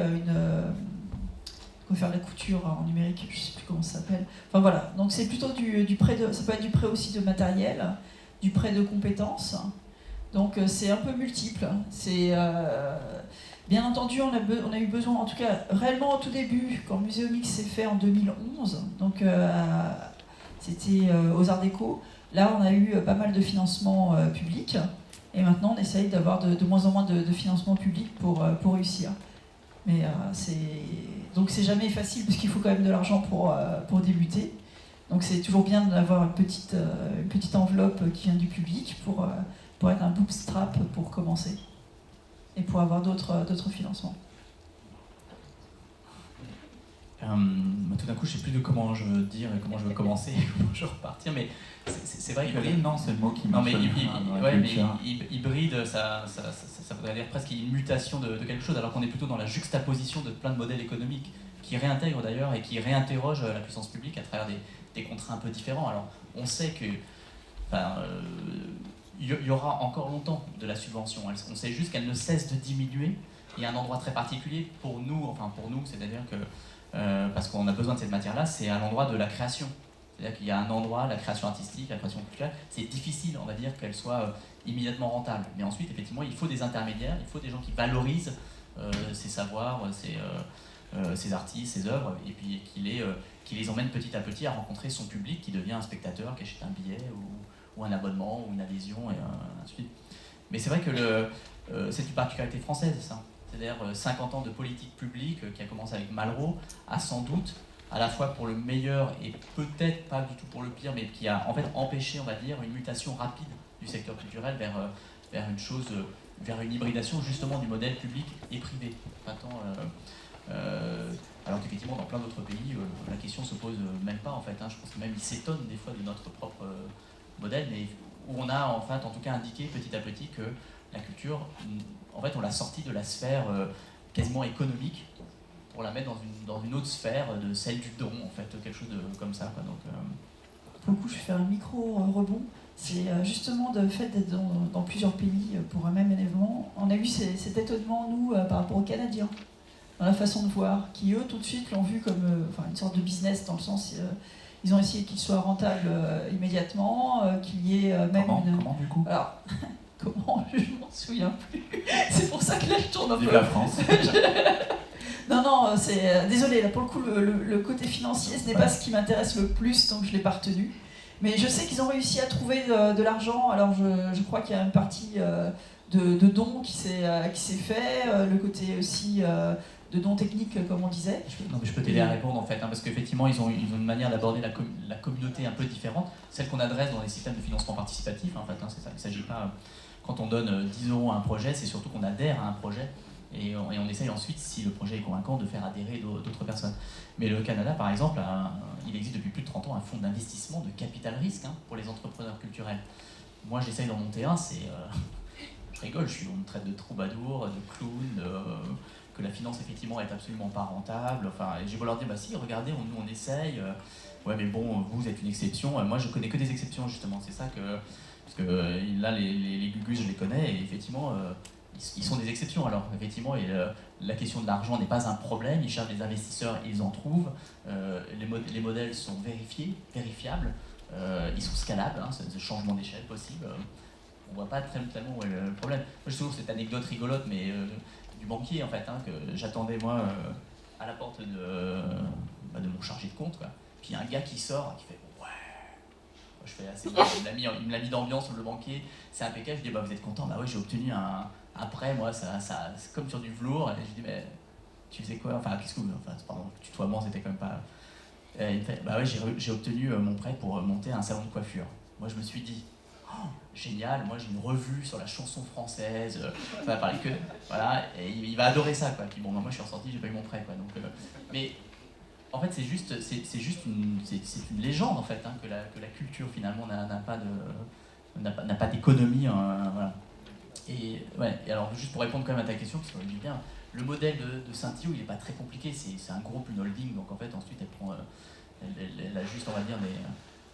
[SPEAKER 2] pour faire de la couture en numérique, je ne sais plus comment ça s'appelle. Enfin voilà, donc c'est plutôt du prêt ça peut être du prêt aussi de matériel, du prêt de compétences. Donc c'est un peu multiple. Bien entendu, on a eu besoin, en tout cas réellement au tout début, quand Muséomix s'est fait en 2011, donc c'était aux Arts Déco. Là, on a eu pas mal de financements publics. Et maintenant, on essaye d'avoir de moins en moins de financement public pour réussir. Mais donc c'est jamais facile parce qu'il faut quand même de l'argent pour débuter. Donc c'est toujours bien d'avoir une petite enveloppe qui vient du public pour être un bootstrap pour commencer et pour avoir d'autres financements.
[SPEAKER 3] Tout d'un coup, je ne sais plus de comment je veux dire et comment je veux commencer, comment je veux repartir, mais c'est vrai que...
[SPEAKER 1] Hybride, non, c'est le mot qui
[SPEAKER 3] Non, mais
[SPEAKER 1] culture.
[SPEAKER 3] hybride, ça voudrait dire presque une mutation de quelque chose, alors qu'on est plutôt dans la juxtaposition de plein de modèles économiques qui réintègrent d'ailleurs et qui réinterrogent la puissance publique à travers des contrats un peu différents. Alors, on sait que y aura encore longtemps de la subvention. On sait juste qu'elle ne cesse de diminuer. Il y a un endroit très particulier pour nous, c'est-à-dire que parce qu'on a besoin de cette matière-là, c'est à l'endroit de la création. C'est-à-dire qu'il y a un endroit, la création artistique, la création culturelle, c'est difficile, on va dire, qu'elle soit immédiatement rentable. Mais ensuite, effectivement, il faut des intermédiaires, il faut des gens qui valorisent ces savoirs, ces artistes, ces œuvres, et puis qui les emmènent petit à petit à rencontrer son public, qui devient un spectateur, qui achète un billet, ou un abonnement, ou une adhésion, et ainsi de suite. Mais c'est vrai que c'est une particularité française, ça. C'est-à-dire 50 ans de politique publique qui a commencé avec Malraux, a sans doute, à la fois pour le meilleur et peut-être pas du tout pour le pire, mais qui a en fait empêché, on va dire, une mutation rapide du secteur culturel vers une chose, vers une hybridation justement du modèle public et privé. Pas tant, alors qu'effectivement, dans plein d'autres pays, la question se pose même pas en fait. Je pense que même ils s'étonnent des fois de notre propre modèle, mais où on a en fait, en tout cas, indiqué petit à petit que la culture, en fait, on l'a sortie de la sphère quasiment économique pour la mettre dans une autre sphère, de celle du don, en fait, quelque chose comme ça. Quoi. Donc,
[SPEAKER 2] Pour le coup, je vais faire un micro-rebond. C'est justement le fait d'être dans plusieurs pays pour un même événement. On a eu cet étonnement, nous, par rapport aux Canadiens, dans la façon de voir, qui eux, tout de suite, l'ont vu comme une sorte de business, dans le sens... ils ont essayé qu'il soit rentable immédiatement, qu'il y ait même
[SPEAKER 1] Comment du coup?
[SPEAKER 2] Alors, comment? Je m'en souviens plus. C'est pour ça que là, je tourne un peu.
[SPEAKER 1] Vive la France.
[SPEAKER 2] Non, c'est désolé, là pour le coup, le côté financier, ce n'est pas ce qui m'intéresse le plus, donc je l'ai pas retenu. Mais je sais qu'ils ont réussi à trouver de l'argent. Alors je crois qu'il y a une partie de dons qui s'est fait, le côté aussi de dons techniques, comme on disait.
[SPEAKER 3] Non, mais je peux t'aider à répondre en fait, hein, parce qu'effectivement ils ont une manière d'aborder la communauté un peu différente, celle qu'on adresse dans les systèmes de financement participatif, en fait, hein, c'est ça. Il ne s'agit pas, quand on donne 10 € à un projet, c'est surtout qu'on adhère à un projet. Et on essaye ensuite, si le projet est convaincant, de faire adhérer d'autres personnes. Mais le Canada, par exemple, il existe depuis plus de 30 ans un fonds d'investissement de capital risque, hein, pour les entrepreneurs culturels. Moi, j'essaye d'en monter un, je rigole, on me traite de troubadour, de clown, que la finance, effectivement, est absolument pas rentable. Enfin, et j'ai beau leur dire, bah si, regardez, nous, on essaye. Ouais, mais bon, vous êtes une exception. Moi, je connais que des exceptions, justement. C'est ça que... Parce que là, les gugus, je les connais, et effectivement... ils sont des exceptions alors, effectivement, et la question de l'argent n'est pas un problème, ils cherchent des investisseurs, ils en trouvent, les modèles sont vérifiables, ils sont scalables, hein, c'est un changement d'échelle possible, on voit pas tellement où est le problème. Moi je trouve cette anecdote rigolote, mais du banquier en fait, hein, que j'attendais moi à la porte de mon chargé de compte, quoi. Puis il y a un gars qui sort, qui fait je fais assez bien, il me l'a mis d'ambiance, le banquier, c'est impeccable, je dis vous êtes content, bah oui j'ai obtenu un prêt, moi ça c'est comme sur du velours, et je dis mais tu faisais quoi, enfin qu'est-ce que pardon, tutoiement c'était quand même pas, il me fait bah oui j'ai obtenu mon prêt pour monter un salon de coiffure. Moi je me suis dit génial, moi j'ai une revue sur la chanson française, ça va parler que, voilà, et il va adorer ça quoi, puis bon moi je suis ressorti, j'ai pas eu mon prêt quoi, donc mais en fait, c'est juste une légende en fait, hein, que la culture finalement n'a pas d'économie, voilà. Et ouais. Et alors juste pour répondre quand même à ta question, parce que je dis bien, le modèle de Saint-Thio, il n'est pas très compliqué. C'est un groupe, une holding, donc en fait ensuite elle prend, elle a juste on va dire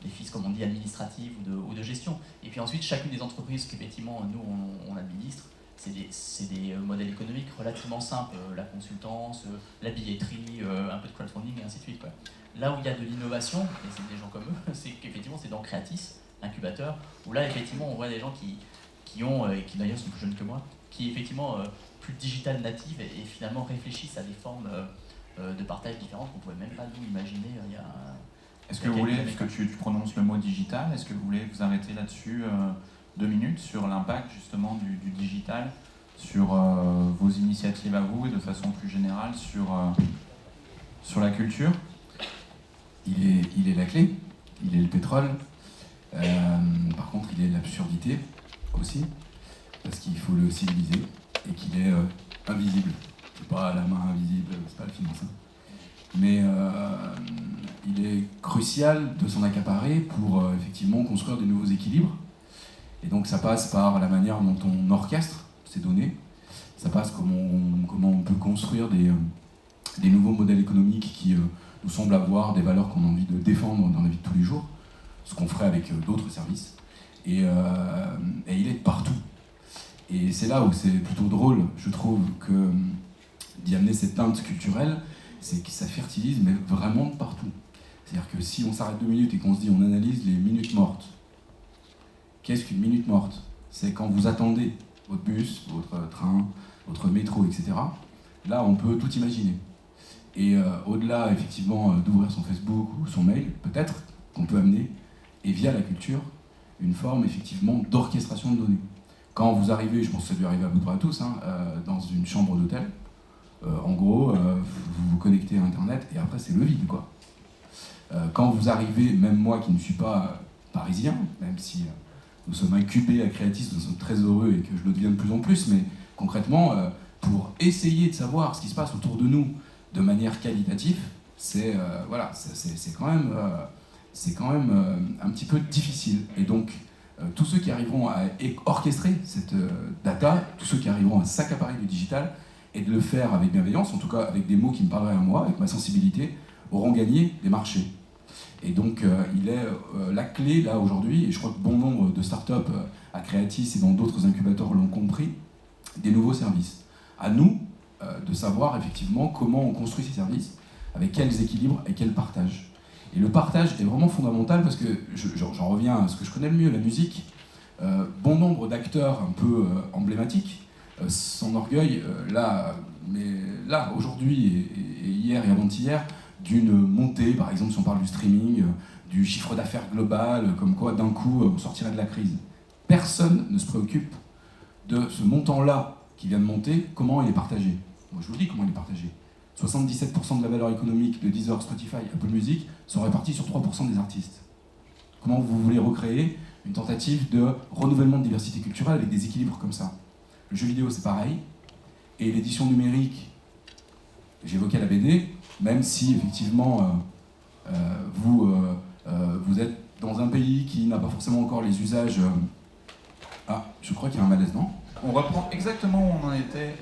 [SPEAKER 3] des fils comme on dit administratives ou de gestion. Et puis ensuite chacune des entreprises qu'effectivement nous on administre. C'est des modèles économiques relativement simples, la consultance, la billetterie, un peu de crowdfunding et ainsi de suite, quoi. Là où il y a de l'innovation, et c'est des gens comme eux, c'est qu'effectivement c'est dans Creatis, l'incubateur, où là effectivement on voit des gens qui ont, et qui d'ailleurs sont plus jeunes que moi, qui effectivement plus digital native et finalement réfléchissent à des formes de partage différentes qu'on ne pouvait même pas nous imaginer il y a...
[SPEAKER 1] Est-ce que vous voulez, puisque tu prononces le mot digital, est-ce que vous voulez vous arrêter là-dessus 2 minutes sur l'impact justement du digital, sur vos initiatives à vous et de façon plus générale sur la culture?
[SPEAKER 4] Il est la clé, il est le pétrole. Par contre, il est l'absurdité aussi, parce qu'il faut le civiliser et qu'il est invisible. C'est pas la main invisible, c'est pas la finance. Hein. Mais il est crucial de s'en accaparer pour effectivement construire des nouveaux équilibres. Et donc ça passe par la manière dont on orchestre ces données, ça passe comment on peut construire des nouveaux modèles économiques qui nous semblent avoir des valeurs qu'on a envie de défendre dans la vie de tous les jours, ce qu'on ferait avec d'autres services. Et il est de partout. Et c'est là où c'est plutôt drôle, je trouve, d'y amener cette teinte culturelle, c'est que ça fertilise, mais vraiment de partout. C'est-à-dire que si on s'arrête 2 minutes et qu'on se dit on analyse les minutes mortes, qu'est-ce qu'une minute morte? C'est quand vous attendez votre bus, votre train, votre métro, etc. Là, on peut tout imaginer. Et au-delà, effectivement, d'ouvrir son Facebook ou son mail, peut-être qu'on peut amener, et via la culture, une forme, effectivement, d'orchestration de données. Quand vous arrivez, je pense que ça doit arriver à peu près à tous, hein, dans une chambre d'hôtel, en gros, vous vous connectez à Internet, et après, c'est le vide, quoi. Quand vous arrivez, même moi qui ne suis pas parisien, même si nous sommes incubés à Creatis, nous sommes très heureux et que je le deviens de plus en plus, mais concrètement, pour essayer de savoir ce qui se passe autour de nous de manière qualitative, c'est quand même un petit peu difficile. Et donc, tous ceux qui arriveront à orchestrer cette data, tous ceux qui arriveront à s'accaparer du digital et de le faire avec bienveillance, en tout cas avec des mots qui me parleraient à moi, avec ma sensibilité, auront gagné des marchés. Et donc, il est la clé, là, aujourd'hui, et je crois que bon nombre de startups à Creatis et dans d'autres incubateurs l'ont compris, des nouveaux services. À nous de savoir, effectivement, comment on construit ces services, avec quels équilibres et quel partage. Et le partage est vraiment fondamental parce que, j'en reviens à ce que je connais le mieux, la musique. Bon nombre d'acteurs un peu emblématiques s'enorgueillent. Là, mais là, aujourd'hui et hier et avant-hier, d'une montée, par exemple, si on parle du streaming, du chiffre d'affaires global, comme quoi d'un coup on sortirait de la crise. Personne ne se préoccupe de ce montant-là qui vient de monter, comment il est partagé. Moi je vous dis comment il est partagé. 77% de la valeur économique de Deezer, Spotify, Apple Music sont répartis sur 3% des artistes. Comment vous voulez recréer une tentative de renouvellement de diversité culturelle avec des équilibres comme ça? Le jeu vidéo c'est pareil, et l'édition numérique, j'évoquais la BD, même si effectivement vous êtes dans un pays qui n'a pas forcément encore les usages... Ah, je crois qu'il y a un malaise, non?
[SPEAKER 1] On reprend exactement où on en était.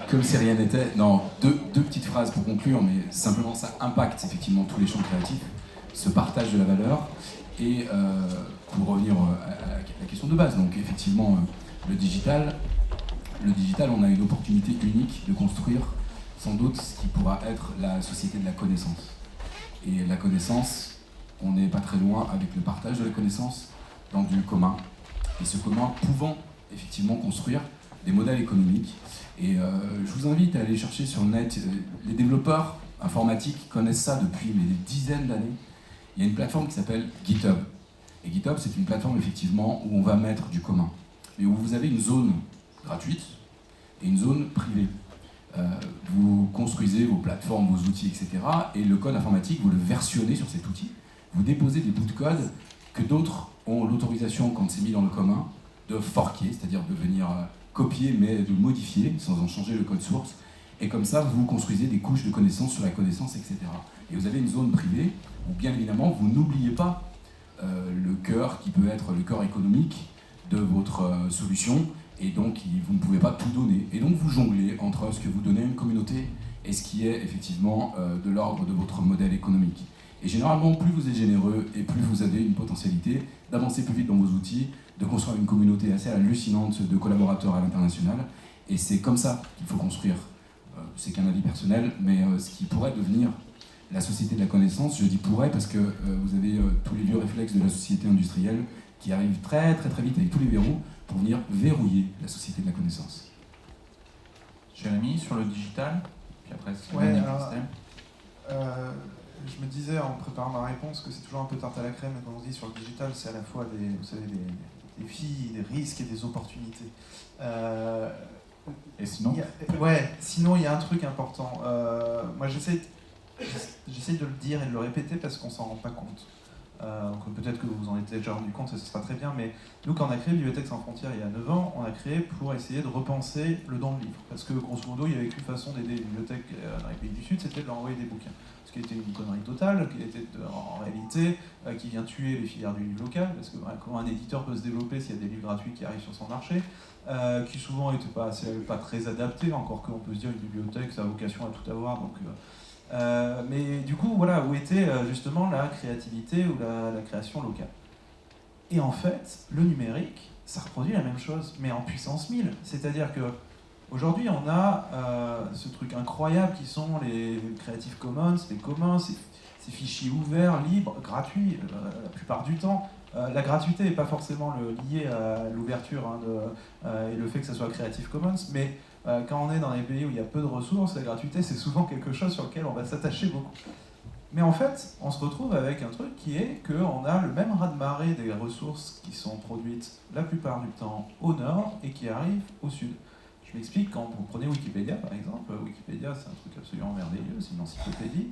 [SPEAKER 4] Comme si rien n'était. Non, deux petites phrases pour conclure, mais simplement ça impacte effectivement tous les champs créatifs, ce partage de la valeur. Et pour revenir à la question de base, donc effectivement, le digital, on a une opportunité unique de construire sans doute ce qui pourra être la société de la connaissance. Et la connaissance, on n'est pas très loin avec le partage de la connaissance dans du commun. Et ce commun pouvant effectivement construire des modèles économiques. Et je vous invite à aller chercher sur le net, les développeurs informatiques connaissent ça depuis des dizaines d'années. Il y a une plateforme qui s'appelle GitHub. Et GitHub, c'est une plateforme effectivement où on va mettre du commun, mais où vous avez une zone gratuite et une zone privée. Vous construisez vos plateformes, vos outils, etc. Et le code informatique, vous le versionnez sur cet outil. Vous déposez des bouts de code que d'autres ont l'autorisation, quand c'est mis dans le commun, de forker, c'est-à-dire de venir copier, mais de modifier, sans en changer le code source. Et comme ça, vous construisez des couches de connaissances sur la connaissance, etc. Et vous avez une zone privée où, bien évidemment, vous n'oubliez pas le cœur qui peut être le cœur économique de votre solution. Et donc, vous ne pouvez pas tout donner. Et donc, vous jonglez entre ce que vous donnez à une communauté et ce qui est effectivement de l'ordre de votre modèle économique. Et généralement, plus vous êtes généreux et plus vous avez une potentialité d'avancer plus vite dans vos outils, de construire une communauté assez hallucinante de collaborateurs à l'international. Et c'est comme ça qu'il faut construire. C'est qu'un avis personnel, mais ce qui pourrait devenir la société de la connaissance, je dis pourrait parce que vous avez tous les vieux réflexes de la société industrielle qui arrivent très très très vite avec tous les verrous pour venir verrouiller la société de la connaissance.
[SPEAKER 1] Jérémy, sur le digital, puis après c'est
[SPEAKER 5] Ouais,
[SPEAKER 1] le
[SPEAKER 5] alors,
[SPEAKER 1] système.
[SPEAKER 5] Je me disais en préparant ma réponse que c'est toujours un peu tarte à la crème quand on se dit sur le digital, c'est à la fois des défis, des risques et des opportunités.
[SPEAKER 1] Et sinon
[SPEAKER 5] Sinon il y a un truc important. Moi j'essaie de le dire et de le répéter parce qu'on s'en rend pas compte. Peut-être que vous vous en êtes déjà rendu compte et ce sera très bien, mais nous quand on a créé Bibliothèques sans frontières il y a 9 ans, on a créé pour essayer de repenser le don de livre. Parce que grosso modo, il n'y avait qu'une façon d'aider les bibliothèques dans les pays du Sud, c'était de leur envoyer des bouquins. Ce qui était une connerie totale, qui était en réalité, qui vient tuer les filières du livre local, parce que comment un éditeur peut se développer s'il y a des livres gratuits qui arrivent sur son marché, qui souvent n'étaient pas très adaptés, encore qu'on peut se dire une bibliothèque, ça a vocation à tout avoir, donc... mais du coup, voilà, où était justement la créativité ou la création locale. Et en fait, le numérique, ça reproduit la même chose, mais en puissance 1000. C'est-à-dire que aujourd'hui, on a ce truc incroyable qui sont les Creative Commons, les communs, ces fichiers ouverts, libres, gratuits, la plupart du temps. La gratuité n'est pas forcément liée à l'ouverture et le fait que ça soit Creative Commons, mais quand on est dans des pays où il y a peu de ressources, la gratuité c'est souvent quelque chose sur lequel on va s'attacher beaucoup. Mais en fait, on se retrouve avec un truc qui est qu'on a le même raz-de-marée des ressources qui sont produites la plupart du temps au nord et qui arrivent au sud. Je m'explique, quand vous prenez Wikipédia par exemple, Wikipédia c'est un truc absolument merveilleux, c'est une encyclopédie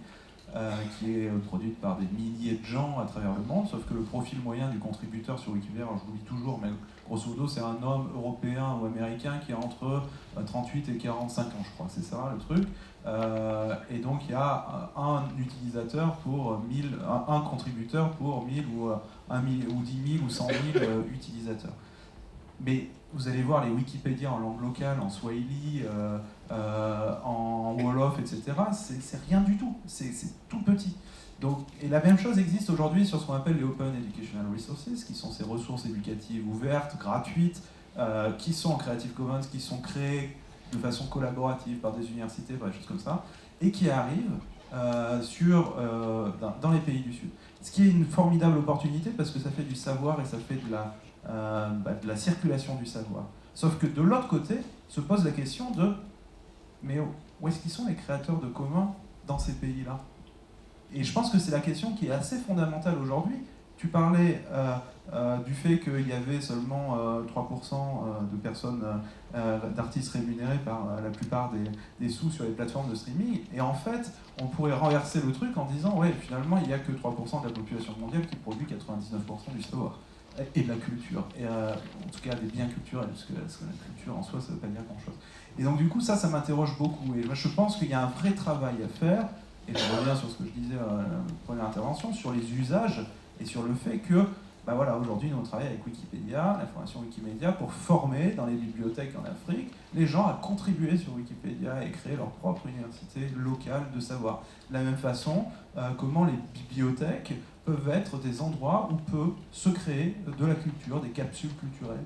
[SPEAKER 5] qui est produite par des milliers de gens à travers le monde, sauf que le profil moyen du contributeur sur Wikipédia, alors je vous le dis toujours, mais grosso modo c'est un homme européen ou américain qui a entre 38 et 45 ans je crois, c'est ça le truc. Et donc il y a un utilisateur pour 1000, un contributeur pour 1000 ou 10 000 ou 100 000 utilisateurs. Mais vous allez voir les Wikipédia en langue locale, en Swahili, en Wolof, etc. C'est rien du tout, c'est tout petit. Donc, et la même chose existe aujourd'hui sur ce qu'on appelle les Open Educational Resources, qui sont ces ressources éducatives ouvertes, gratuites, qui sont en Creative Commons, qui sont créées de façon collaborative par des universités, par des choses comme ça, et qui arrivent dans les pays du Sud. Ce qui est une formidable opportunité parce que ça fait du savoir et ça fait de la circulation du savoir. Sauf que de l'autre côté, se pose la question de mais où est-ce qu'ils sont les créateurs de commun dans ces pays-là? Et je pense que c'est la question qui est assez fondamentale aujourd'hui. Tu parlais du fait qu'il y avait seulement 3% de personnes, d'artistes rémunérés par la plupart des sous sur les plateformes de streaming. Et en fait, on pourrait renverser le truc en disant, ouais, finalement, il n'y a que 3% de la population mondiale qui produit 99% du savoir et de la culture. Et en tout cas, des biens culturels, parce que la culture en soi, ça ne veut pas dire grand-chose. Et donc, du coup, ça m'interroge beaucoup. Et je pense qu'il y a un vrai travail à faire, et je reviens sur ce que je disais à la première intervention, sur les usages et sur le fait que, bah voilà, aujourd'hui, nous on travaille avec Wikipédia, la fondation Wikimedia, pour former dans les bibliothèques en Afrique les gens à contribuer sur Wikipédia et créer leur propre université locale de savoir. De la même façon, comment les bibliothèques peuvent être des endroits où peut se créer de la culture, des capsules culturelles,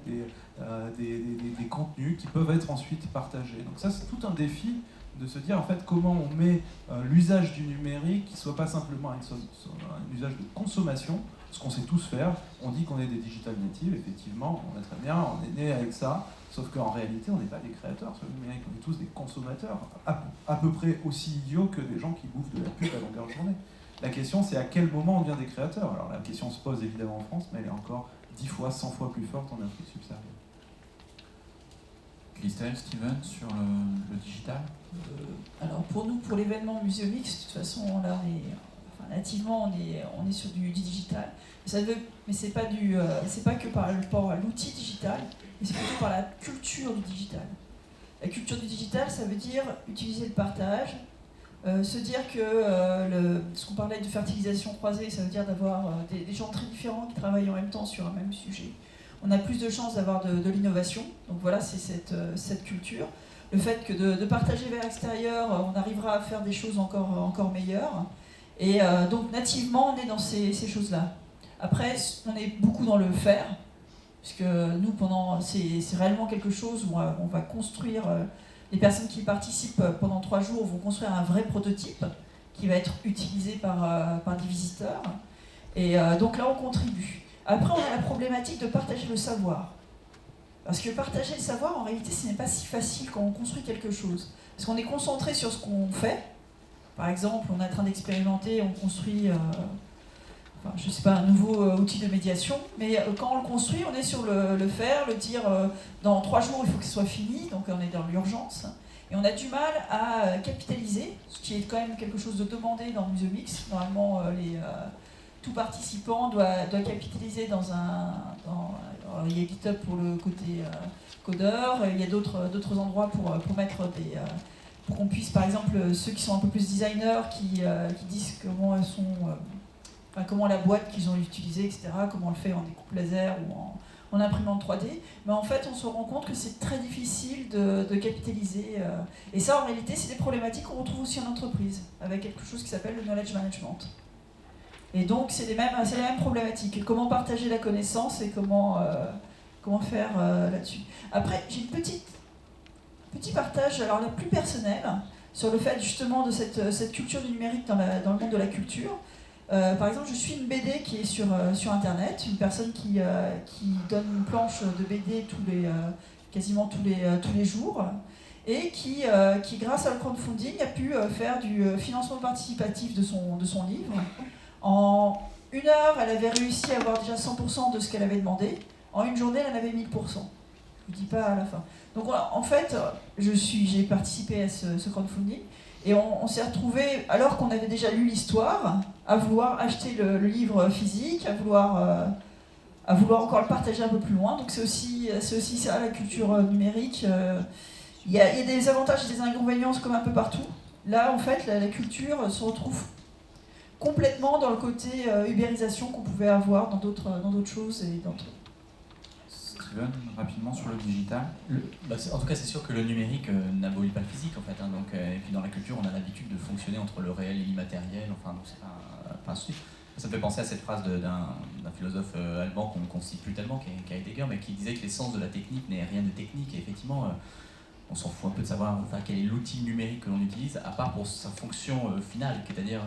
[SPEAKER 5] des contenus qui peuvent être ensuite partagés. Donc ça, c'est tout un défi de se dire en fait comment on met l'usage du numérique qui soit pas simplement un usage de consommation, ce qu'on sait tous faire. On dit qu'on est des digital natives, effectivement, on est très bien, on est né avec ça, sauf qu'en réalité on n'est pas des créateurs sur le numérique, on est tous des consommateurs, à peu près aussi idiots que des gens qui bouffent de la pub à longueur de journée. La question c'est à quel moment on devient des créateurs. Alors la question se pose évidemment en France, mais elle est encore 10 fois, 100 fois plus forte en Afrique subsaharienne.
[SPEAKER 1] Christelle, Steven, sur le digital?
[SPEAKER 2] Alors pour nous, pour l'événement Muséomix, de toute façon, là, nativement, on est sur du digital. Mais c'est pas que par le rapport à l'outil digital, mais c'est plutôt par la culture du digital. La culture du digital, ça veut dire utiliser le partage, se dire que ce qu'on parlait de fertilisation croisée, ça veut dire d'avoir des gens très différents qui travaillent en même temps sur un même sujet. On a plus de chances d'avoir de l'innovation. Donc voilà, c'est cette culture. Le fait que de partager vers l'extérieur, on arrivera à faire des choses encore meilleures. Et donc nativement, on est dans ces choses-là. Après, on est beaucoup dans le faire, puisque nous, c'est réellement quelque chose où on va construire, les personnes qui participent pendant 3 jours vont construire un vrai prototype qui va être utilisé par des visiteurs. Et donc là, on contribue. Après, on a la problématique de partager le savoir. Parce que partager le savoir, en réalité, ce n'est pas si facile quand on construit quelque chose. Parce qu'on est concentré sur ce qu'on fait. Par exemple, on est en train d'expérimenter, on construit je sais pas, un nouveau outil de médiation, mais quand on le construit, on est sur le faire, le dire dans 3 jours, il faut que ce soit fini, donc on est dans l'urgence. Et on a du mal à capitaliser, ce qui est quand même quelque chose de demandé dans Muséomix. Normalement, tout participant doit capitaliser dans alors, il y a GitHub pour le côté codeur, il y a d'autres endroits pour mettre pour qu'on puisse, par exemple, ceux qui sont un peu plus designers, qui disent comment elles sont, comment la boîte qu'ils ont utilisée, etc., comment on le fait en découpe laser ou en imprimante 3D, mais en fait on se rend compte que c'est très difficile de capitaliser. Et ça, en réalité, c'est des problématiques qu'on retrouve aussi en entreprise, avec quelque chose qui s'appelle le knowledge management. Et donc c'est les mêmes problématiques. Comment partager la connaissance et comment faire là-dessus. Après, j'ai une petit partage, alors la plus personnelle, sur le fait justement de cette culture du numérique dans le monde de la culture. Par exemple, je suis une BD qui est sur Internet, une personne qui donne une planche de BD quasiment tous les jours, et qui, grâce à le crowdfunding, a pu faire du financement participatif de son livre. En 1 heure, elle avait réussi à avoir déjà 100% de ce qu'elle avait demandé. En 1 journée, elle en avait 1000%. Je ne vous dis pas à la fin. Donc en fait, j'ai participé à ce crowdfunding, et on s'est retrouvés, alors qu'on avait déjà lu l'histoire, à vouloir acheter le livre physique, à vouloir encore le partager un peu plus loin. Donc c'est aussi ça, la culture numérique. Il y a des avantages et des inconvénients comme un peu partout. Là, en fait, la culture se retrouve complètement dans le côté ubérisation qu'on pouvait avoir dans d'autres choses et d'autres.
[SPEAKER 1] Steven, rapidement sur le digital.
[SPEAKER 3] En tout cas, c'est sûr que le numérique n'abolit pas le physique, en fait. Donc, et puis dans la culture, on a l'habitude de fonctionner entre le réel et l'immatériel. Enfin, donc c'est pas un souci. Ça me fait penser à cette phrase d'un philosophe allemand qu'on ne cite plus tellement, qui est Heidegger, mais qui disait que l'essence de la technique n'est rien de technique. Et effectivement, on s'en fout un peu de savoir quel est l'outil numérique que l'on utilise, à part pour sa fonction finale, c'est-à-dire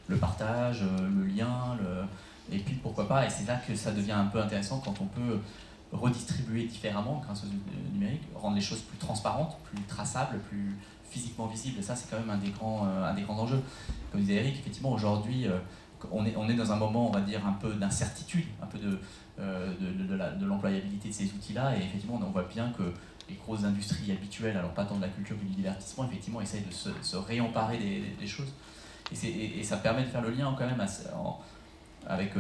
[SPEAKER 3] le partage, le lien, et puis pourquoi pas, et c'est là que ça devient un peu intéressant quand on peut redistribuer différemment grâce au numérique, rendre les choses plus transparentes, plus traçables, plus physiquement visibles. Et ça, c'est quand même un des grands enjeux. Comme disait Eric, effectivement, aujourd'hui, on est dans un moment, on va dire, un peu d'incertitude, un peu de l'employabilité de ces outils-là. Et effectivement, on voit bien que les grosses industries habituelles, alors pas tant de la culture que du divertissement, effectivement, essayent de se réemparer des choses. Et ça permet de faire le lien quand même avec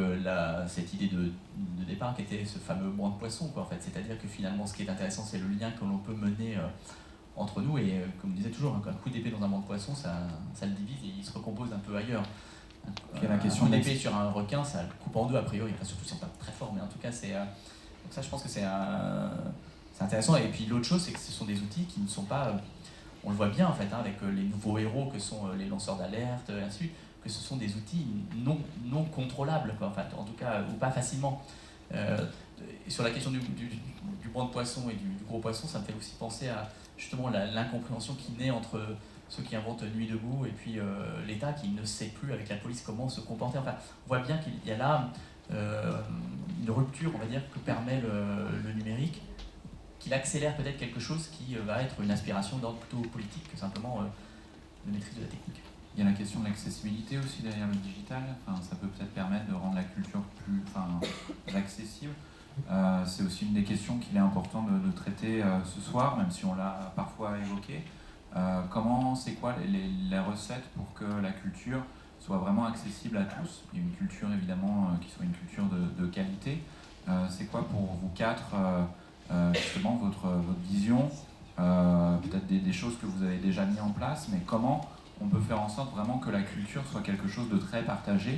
[SPEAKER 3] cette idée de départ qui était ce fameux banc de poissons, quoi, en fait. C'est-à-dire que finalement, ce qui est intéressant, c'est le lien que l'on peut mener entre nous. Et comme je disais toujours, un coup d'épée dans un banc de poissons, ça le divise et il se recompose un peu ailleurs.
[SPEAKER 1] La question
[SPEAKER 3] un coup d'épée sur un requin, ça le coupe en deux a priori. Enfin, surtout, c'est pas très fort, mais en tout cas, donc ça, je pense que c'est intéressant. Et puis l'autre chose, c'est que ce sont des outils qui ne sont pas... on le voit bien, en fait, avec les nouveaux héros que sont les lanceurs d'alerte, et ainsi de suite, que ce sont des outils non contrôlables, quoi, en fait, en tout cas, ou pas facilement. Et sur la question du banc de poisson et du gros poisson, ça me fait aussi penser à justement l'incompréhension qui naît entre ceux qui inventent Nuit debout et puis l'État qui ne sait plus avec la police comment se comporter. Enfin, on voit bien qu'il y a là une rupture, on va dire, que permet le numérique, qu'il accélère peut-être quelque chose qui va être une aspiration d'ordre plutôt politique que simplement de maîtrise de la technique.
[SPEAKER 1] Il y a la question de l'accessibilité aussi derrière le digital. Enfin, ça peut peut-être permettre de rendre la culture plus accessible. C'est aussi une des questions qu'il est important de traiter ce soir, même si on l'a parfois évoqué. C'est quoi les recettes pour que la culture soit vraiment accessible à tous, et une culture évidemment qui soit une culture de qualité. C'est quoi pour vous quatre justement votre vision, peut-être des choses que vous avez déjà mis en place, mais comment on peut faire en sorte vraiment que la culture soit quelque chose de très partagé,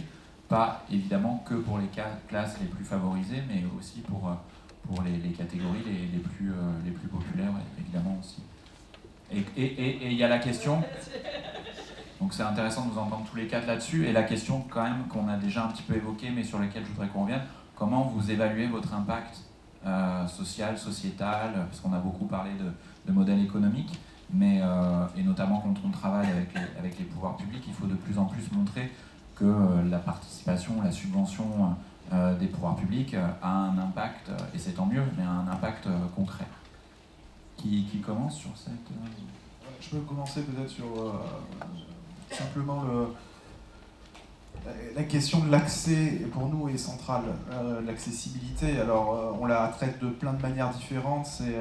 [SPEAKER 1] pas évidemment que pour les classes les plus favorisées, mais aussi pour les catégories les plus populaires, évidemment aussi. Et il y a la question, donc c'est intéressant de vous entendre tous les quatre là-dessus, et la question quand même qu'on a déjà un petit peu évoquée, mais sur laquelle je voudrais qu'on revienne, comment vous évaluez votre impact social, sociétal, parce qu'on a beaucoup parlé de modèle économique, mais, et notamment quand on travaille avec les pouvoirs publics, il faut de plus en plus montrer que la participation, la subvention des pouvoirs publics a un impact, et c'est tant mieux, mais a un impact concret. Qui commence sur cette...
[SPEAKER 5] Je peux commencer peut-être sur simplement la question de l'accès, pour nous, est centrale. L'accessibilité, alors on la traite de plein de manières différentes, c'est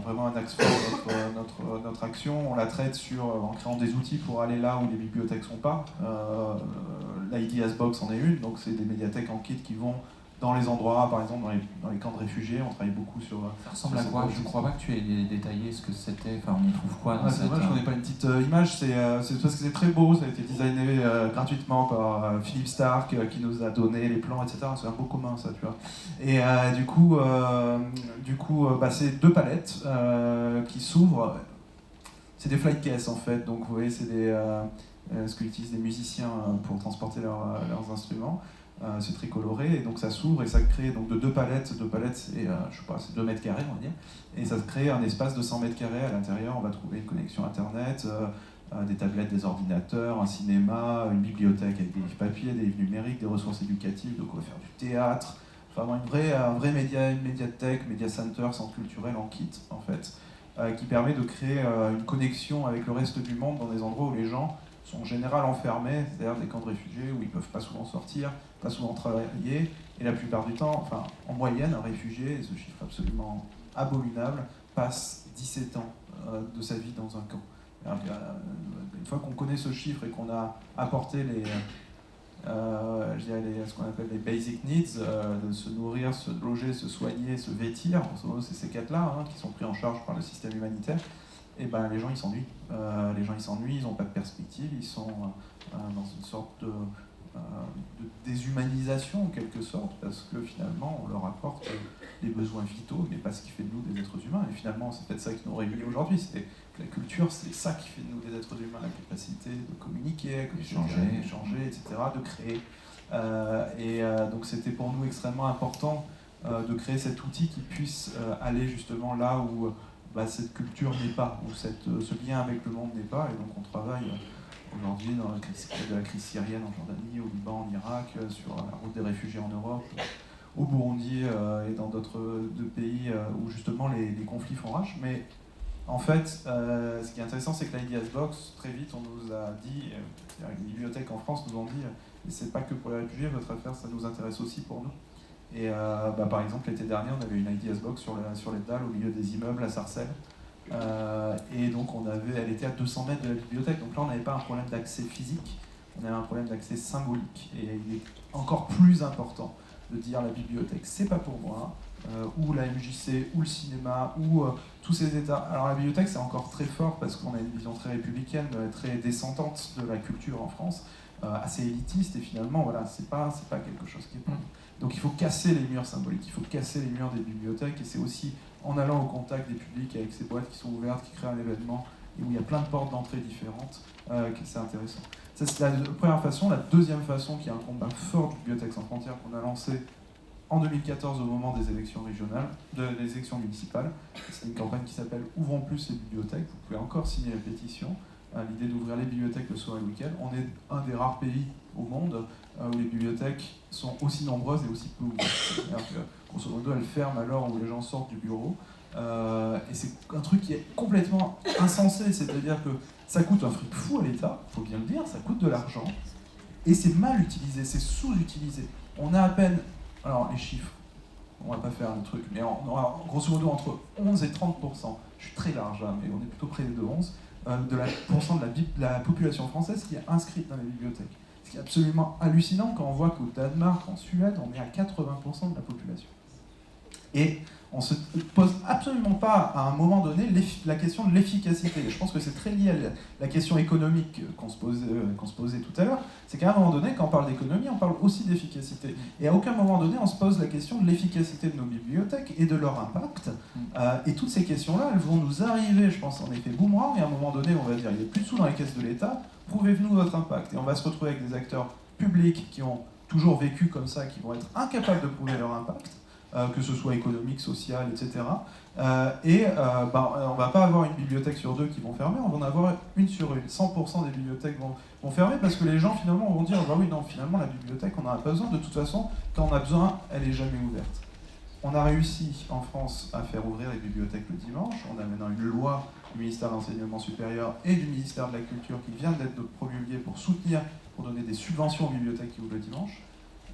[SPEAKER 5] vraiment un axe fort de notre action. On la traite en créant des outils pour aller là où les bibliothèques ne sont pas. L'Ideas Box en est une, donc c'est des médiathèques en kit qui vont dans les endroits, par exemple dans les camps de réfugiés. On travaille beaucoup sur...
[SPEAKER 1] Ça ressemble à quoi? Je ne crois pas que tu aies détaillé ce que c'était, enfin on y trouve quoi dans
[SPEAKER 5] c'est vrai, je connais pas une petite image, c'est parce que c'est très beau, ça a été designé gratuitement par Philippe Stark qui nous a donné les plans, etc. C'est un beau commun ça, tu vois. Et du coup, c'est deux palettes qui s'ouvrent. C'est des flight cases en fait, donc vous voyez, c'est ce qu'utilisent les musiciens pour transporter leurs instruments. C'est très coloré, et donc ça s'ouvre et ça crée donc de deux palettes c'est c'est 2 mètres carrés on va dire, et ça crée un espace de 100 mètres carrés. À l'intérieur on va trouver une connexion internet, des tablettes, des ordinateurs, un cinéma, une bibliothèque avec des livres papier, des livres numériques, des ressources éducatives, de quoi faire du théâtre, enfin un vrai média, une médiathèque, média center, centre culturel en kit en fait, qui permet de créer une connexion avec le reste du monde dans des endroits où les gens sont en général enfermés, c'est-à-dire des camps de réfugiés où ils ne peuvent pas souvent sortir, pas souvent travailler, et la plupart du temps, enfin en moyenne, un réfugié, et ce chiffre absolument abominable, passe 17 ans de sa vie dans un camp. Alors, une fois qu'on connaît ce chiffre et qu'on a apporté ce qu'on appelle les basic needs, de se nourrir, se loger, se soigner, se vêtir, c'est ces quatre-là qui sont pris en charge par le système humanitaire, et les gens ils s'ennuient. Ils n'ont pas de perspective, ils sont dans une sorte de déshumanisation en quelque sorte, parce que finalement on leur apporte des besoins vitaux, mais pas ce qui fait de nous des êtres humains. Et finalement c'est peut-être ça qui nous réunit aujourd'hui, c'est que la culture, c'est ça qui fait de nous des êtres humains, la capacité de communiquer, d'échanger, etc., de créer. Donc c'était pour nous extrêmement important de créer cet outil qui puisse aller justement là où cette culture n'est pas, où ce lien avec le monde n'est pas. Et donc on travaille aujourd'hui dans la crise syrienne en Jordanie, au Liban, en Irak, sur la route des réfugiés en Europe, au Burundi et dans d'autres pays où justement les conflits font rage. Mais en fait, ce qui est intéressant, c'est que l'IDS Box, très vite, on nous a dit, les bibliothèques en France nous ont dit, et c'est pas que pour les réfugiés, votre affaire, ça nous intéresse aussi pour nous. Et par exemple, l'été dernier, on avait une IDS Box sur les dalles au milieu des immeubles à Sarcelles. Et donc, elle était à 200 mètres de la bibliothèque. Donc là, on n'avait pas un problème d'accès physique, on avait un problème d'accès symbolique. Et il est encore plus important de dire la bibliothèque, c'est pas pour moi, ou la MJC, ou le cinéma, ou tous ces états. Alors la bibliothèque, c'est encore très fort parce qu'on a une vision très républicaine, très descendante de la culture en France, assez élitiste, et finalement, voilà, c'est pas quelque chose qui est pour nous. Donc il faut casser les murs symboliques, il faut casser les murs des bibliothèques, et c'est aussi en allant au contact des publics avec ces boîtes qui sont ouvertes, qui créent un événement, et où il y a plein de portes d'entrée différentes, que c'est intéressant. Ça, c'est la première façon. La deuxième façon, qui est un combat fort de Bibliothèques sans frontières qu'on a lancé en 2014 au moment des élections régionales, des élections municipales. C'est une campagne qui s'appelle « Ouvrons plus les bibliothèques ». Vous pouvez encore signer la pétition. L'idée d'ouvrir les bibliothèques le soir et le week-end. On est un des rares pays au monde où les bibliothèques sont aussi nombreuses et aussi peu ouvertes. C'est-à-dire que, grosso modo, elles ferment alors où les gens sortent du bureau. Et c'est un truc qui est complètement insensé, c'est-à-dire que ça coûte un fric fou à l'État, il faut bien le dire, ça coûte de l'argent, et c'est mal utilisé, c'est sous-utilisé. On a à peine, alors les chiffres, on va pas faire le truc, mais on a grosso modo entre 11 et 30%, je suis très large là, mais on est plutôt près de 11, de la population française qui est inscrite dans les bibliothèques. Ce qui est absolument hallucinant quand on voit qu'au Danemark, en Suède, on est à 80% de la population. Et on ne se pose absolument pas à un moment donné la question de l'efficacité. Je pense que c'est très lié à la question économique qu'on se posait tout à l'heure. C'est qu'à un moment donné, quand on parle d'économie, on parle aussi d'efficacité. Et à aucun moment donné, on se pose la question de l'efficacité de nos bibliothèques et de leur impact. Et toutes ces questions-là, elles vont nous arriver, je pense, en effet boomerang. Et à un moment donné, on va dire, il n'y a plus de sous dans les caisses de l'État, prouvez-nous votre impact. Et on va se retrouver avec des acteurs publics qui ont toujours vécu comme ça, qui vont être incapables de prouver leur impact. Que ce soit économique, social, etc. On ne va pas avoir une bibliothèque sur deux qui vont fermer, on va en avoir une sur une. 100% des bibliothèques vont fermer parce que les gens finalement vont dire bah oui, non, finalement la bibliothèque on n'en a pas besoin, de toute façon, quand on a besoin, elle n'est jamais ouverte. On a réussi en France à faire ouvrir les bibliothèques le dimanche, on a maintenant une loi du ministère de l'Enseignement supérieur et du ministère de la Culture qui vient d'être promulguée pour soutenir, pour donner des subventions aux bibliothèques qui ouvrent le dimanche.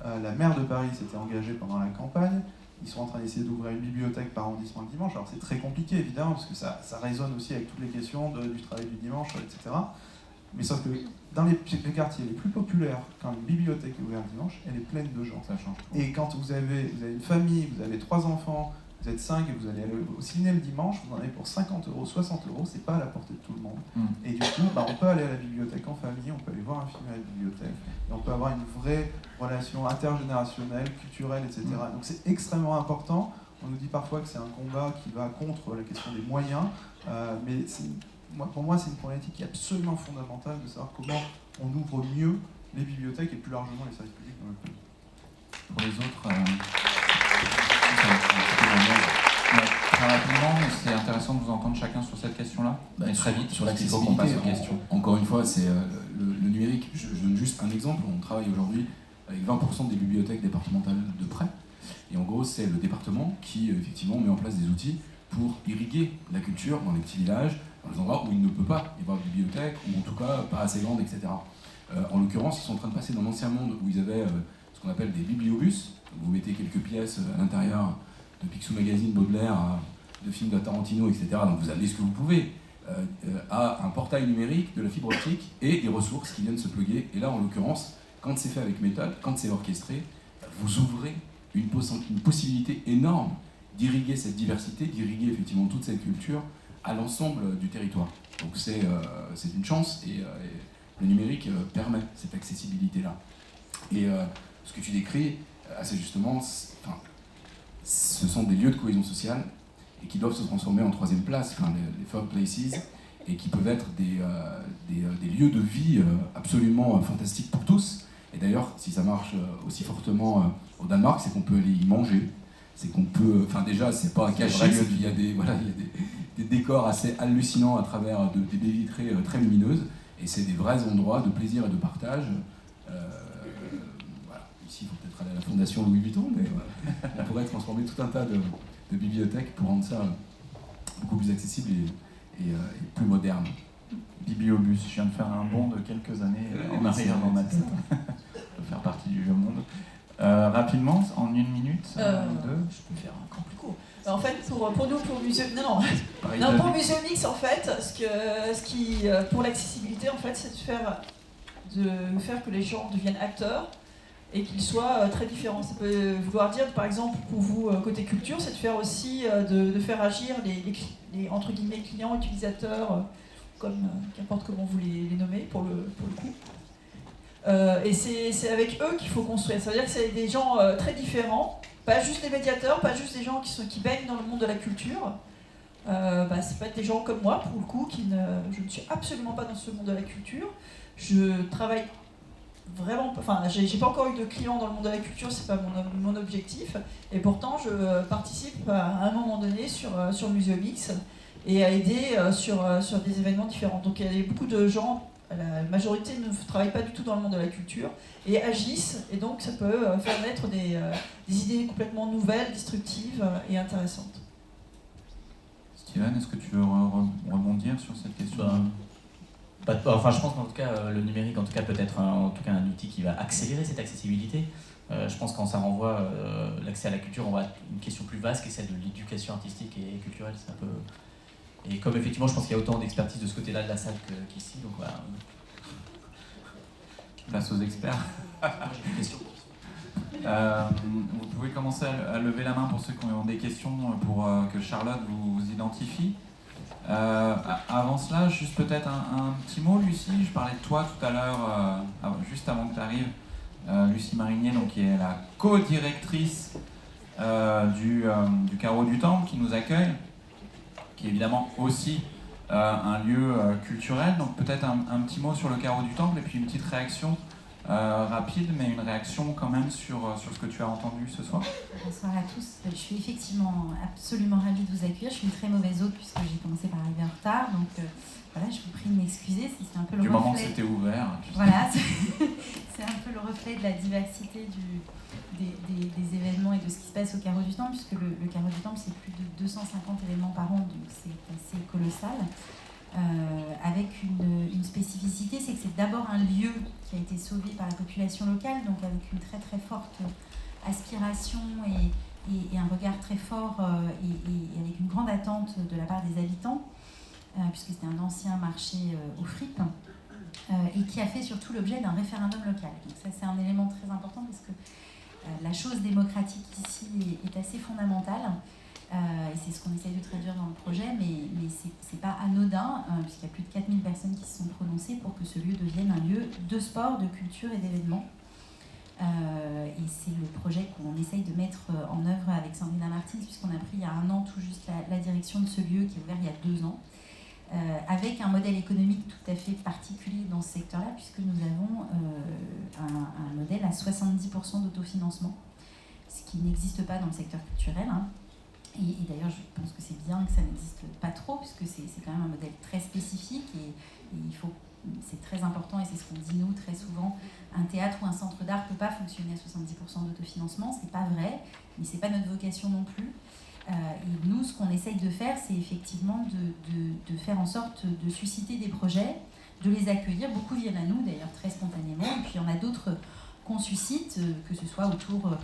[SPEAKER 5] La maire de Paris s'était engagée pendant la campagne. Ils sont en train d'essayer d'ouvrir une bibliothèque par arrondissement le dimanche. Alors c'est très compliqué évidemment, parce que ça résonne aussi avec toutes les questions du travail du dimanche, etc. Mais sauf que dans les quartiers les plus populaires, quand une bibliothèque est ouverte le dimanche, elle est pleine de gens.
[SPEAKER 1] Ça change.
[SPEAKER 5] Et quand vous avez une famille, vous avez 3 enfants, vous êtes 5 et vous allez aller au ciné le dimanche, vous en avez pour 50 €, 60 €, c'est pas à la portée de tout le monde. Et du coup, on peut aller à la bibliothèque en famille, on peut aller voir un film à la bibliothèque, et on peut avoir une vraie relation intergénérationnelle, culturelle, etc. Donc c'est extrêmement important. On nous dit parfois que c'est un combat qui va contre la question des moyens, mais pour moi c'est une problématique qui est absolument fondamentale de savoir comment on ouvre mieux les bibliothèques et plus largement les services publics dans le pays.
[SPEAKER 1] Pour les autres, très rapidement, c'est intéressant de vous entendre chacun sur cette question-là, mais très vite,
[SPEAKER 4] sur
[SPEAKER 1] il faut qu'on passe
[SPEAKER 4] l'accessibilité,
[SPEAKER 1] aux questions.
[SPEAKER 4] Encore une fois, c'est le numérique. Je donne juste un exemple. On travaille aujourd'hui avec 20% des bibliothèques départementales de près. Et en gros, c'est le département qui, effectivement, met en place des outils pour irriguer la culture dans les petits villages, dans les endroits où il ne peut pas y avoir de bibliothèque, ou en tout cas pas assez grande, etc. En l'occurrence, ils sont en train de passer dans l'ancien monde où ils avaient ce qu'on appelle des bibliobus. Vous mettez quelques pièces à l'intérieur de Picsou Magazine, Baudelaire, de films de Tarantino, etc. Donc vous amenez ce que vous pouvez à un portail numérique, de la fibre optique et des ressources qui viennent se plugger. Et là, en l'occurrence, quand c'est fait avec méthode, quand c'est orchestré, vous ouvrez une possibilité énorme d'irriguer cette diversité, d'irriguer effectivement toute cette culture à l'ensemble du territoire. Donc c'est une chance et le numérique permet cette accessibilité-là. Et ce que tu décris, assez justement, ce sont des lieux de cohésion sociale et qui doivent se transformer en troisième place, les third places, et qui peuvent être des lieux de vie absolument fantastiques pour tous. Et d'ailleurs, si ça marche aussi fortement au Danemark, c'est qu'on peut aller y manger. C'est qu'on peut, déjà, c'est pas caché, il y a des décors assez hallucinants à travers des baies vitrées très lumineuses, et c'est des vrais endroits de plaisir et de partage. ici, il faut peut-être aller à la fondation Louis Vuitton, mais on pourrait transformer tout un tas de bibliothèques pour rendre ça beaucoup plus accessible et plus moderne.
[SPEAKER 1] Bibliobus, je viens de faire un bond de quelques années en arrière dans ma tête. Ça peut faire partie du vieux monde. Rapidement, en 1 minute, 2.
[SPEAKER 2] Je peux faire encore plus court. En fait, pour nous, pour Muséomix,
[SPEAKER 1] Pareil,
[SPEAKER 2] non, pour Muséomix, en fait, ce qui, pour l'accessibilité, en fait, c'est de faire que les gens deviennent acteurs et qu'ils soient très différents. Ça peut vouloir dire, par exemple, pour vous, côté culture, c'est de faire aussi, de faire agir les entre guillemets, clients, utilisateurs, comme qu'importe comment vous les nommez, pour le coup. Et c'est avec eux qu'il faut construire. Ça veut dire que c'est des gens très différents, pas juste des médiateurs, pas juste des gens qui baignent dans le monde de la culture. C'est pas des gens comme moi, pour le coup, je ne suis absolument pas dans ce monde de la culture. Je travaille vraiment, j'ai pas encore eu de clients dans le monde de la culture, c'est pas mon objectif. Et pourtant, je participe à un moment donné sur Muséomix et à aider sur des événements différents. Donc il y a beaucoup de gens. La majorité ne travaille pas du tout dans le monde de la culture et agissent, et donc ça peut faire naître des idées complètement nouvelles, disruptives et intéressantes.
[SPEAKER 1] Steven, est-ce que tu veux rebondir sur cette question?
[SPEAKER 3] Je pense qu'en tout cas, le numérique en tout cas, peut être un outil qui va accélérer cette accessibilité. Je pense que quand ça renvoie l'accès à la culture, on voit une question plus vaste qui est celle de l'éducation artistique et culturelle. C'est un peu... Et comme effectivement, je pense qu'il y a autant d'expertise de ce côté-là de la salle qu'ici, donc voilà.
[SPEAKER 1] Place aux experts.
[SPEAKER 3] J'ai une question.
[SPEAKER 1] Vous pouvez commencer à lever la main pour ceux qui ont des questions pour que Charlotte vous identifie. Avant cela, juste peut-être un petit mot, Lucie. Je parlais de toi tout à l'heure, juste avant que tu arrives. Lucie Marinier, donc, qui est la co-directrice du Carreau du Temple, qui nous accueille, qui est évidemment aussi un lieu culturel. Donc peut-être un petit mot sur le Carreau du Temple et puis une petite réaction rapide, mais une réaction quand même sur ce que tu as entendu ce soir.
[SPEAKER 6] Bonsoir à tous. Je suis effectivement absolument ravie de vous accueillir. Je suis une très mauvaise hôte puisque j'ai commencé par arriver en retard. Donc voilà, je vous prie de m'excuser si c'est un peu le reflet.
[SPEAKER 1] Du moment que c'était ouvert.
[SPEAKER 6] Voilà, c'est un peu le reflet de la diversité des événements et de ce qui se passe au Carreau du Temple, puisque le Carreau du Temple, c'est plus de 250 événements par an, donc c'est assez colossal. Avec une spécificité, c'est que c'est d'abord un lieu qui a été sauvé par la population locale, donc avec une très très forte aspiration et un regard très fort et avec une grande attente de la part des habitants, puisque c'était un ancien marché aux fripes, et qui a fait surtout l'objet d'un référendum local. Donc ça, c'est un élément très important parce que la chose démocratique ici est assez fondamentale. Et c'est ce qu'on essaye de traduire dans le projet, mais c'est pas anodin, puisqu'il y a plus de 4000 personnes qui se sont prononcées pour que ce lieu devienne un lieu de sport, de culture et d'événements. Et c'est le projet qu'on essaye de mettre en œuvre avec Sandrina Martins, puisqu'on a pris il y a 1 an tout juste la direction de ce lieu qui est ouvert il y a 2 ans, avec un modèle économique tout à fait particulier dans ce secteur-là, puisque nous avons un modèle à 70% d'autofinancement, ce qui n'existe pas dans le secteur culturel, hein. Et d'ailleurs, je pense que c'est bien que ça n'existe pas trop, puisque c'est quand même un modèle très spécifique et c'est très important, et c'est ce qu'on dit nous très souvent, un théâtre ou un centre d'art ne peut pas fonctionner à 70% d'autofinancement, c'est pas vrai, mais c'est pas notre vocation non plus. Et nous, ce qu'on essaye de faire, c'est effectivement de faire en sorte de susciter des projets, de les accueillir. Beaucoup viennent à nous, d'ailleurs, très spontanément, et puis il y en a d'autres qu'on suscite, que ce soit autour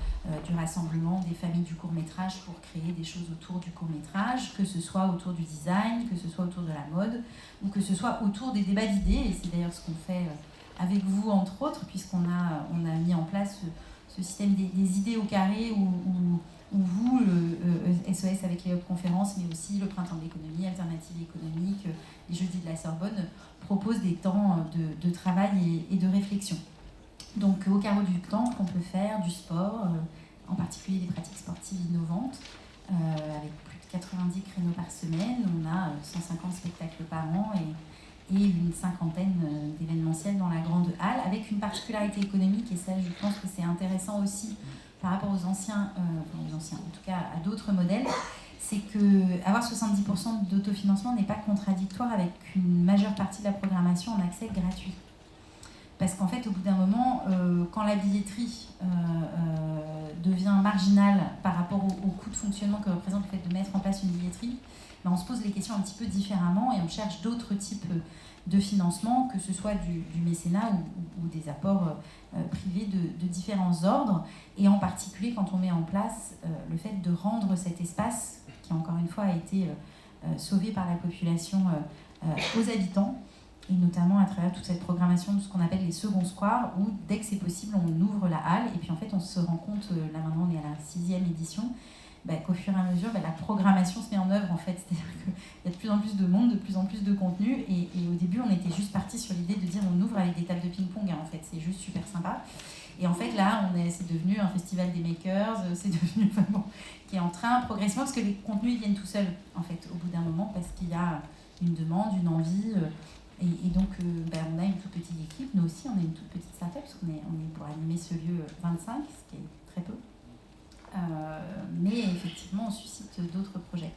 [SPEAKER 6] du rassemblement des familles du court-métrage pour créer des choses autour du court-métrage, que ce soit autour du design, que ce soit autour de la mode, ou que ce soit autour des débats d'idées, et c'est d'ailleurs ce qu'on fait avec vous, entre autres, puisqu'on a mis en place ce système des idées au carré, où vous, SOS avec les conférences, mais aussi le Printemps de l'économie, Alternative économique, les Jeudis de la Sorbonne, proposent des temps de travail et de réflexion. Donc au Carreau du Temple, on peut faire du sport, en particulier des pratiques sportives innovantes, avec plus de 90 créneaux par semaine. On a 150 spectacles par an et une 50aine d'événementiels dans la grande halle, avec une particularité économique, et ça je pense que c'est intéressant aussi par rapport aux anciens, en tout cas à d'autres modèles, c'est qu'avoir 70% d'autofinancement n'est pas contradictoire avec une majeure partie de la programmation en accès gratuit. Parce qu'en fait, au bout d'un moment, quand la billetterie devient marginale par rapport au coût de fonctionnement que représente le fait de mettre en place une billetterie, ben on se pose les questions un petit peu différemment et on cherche d'autres types de financement, que ce soit du mécénat ou des apports privés de différents ordres. Et en particulier, quand on met en place le fait de rendre cet espace, qui encore une fois a été sauvé par la population, aux habitants, et notamment à travers toute cette programmation de ce qu'on appelle les seconds squares, où dès que c'est possible, on ouvre la halle, et puis en fait on se rend compte, là maintenant on est à la 6e édition, qu'au fur et à mesure, la programmation se met en œuvre en fait, c'est-à-dire qu'il y a de plus en plus de monde, de plus en plus de contenu, et au début on était juste parti sur l'idée de dire on ouvre avec des tables de ping-pong, en fait c'est juste super sympa. Et en fait, là, c'est devenu un festival des makers, c'est devenu qui est en train, progressivement, parce que les contenus ils viennent tout seuls, en fait, au bout d'un moment, parce qu'il y a une demande, une envie. Et donc, on a une toute petite équipe. Nous aussi, on est une toute petite start-up, parce qu'on est pour animer ce lieu 25, ce qui est très peu. Mais effectivement, on suscite d'autres projets.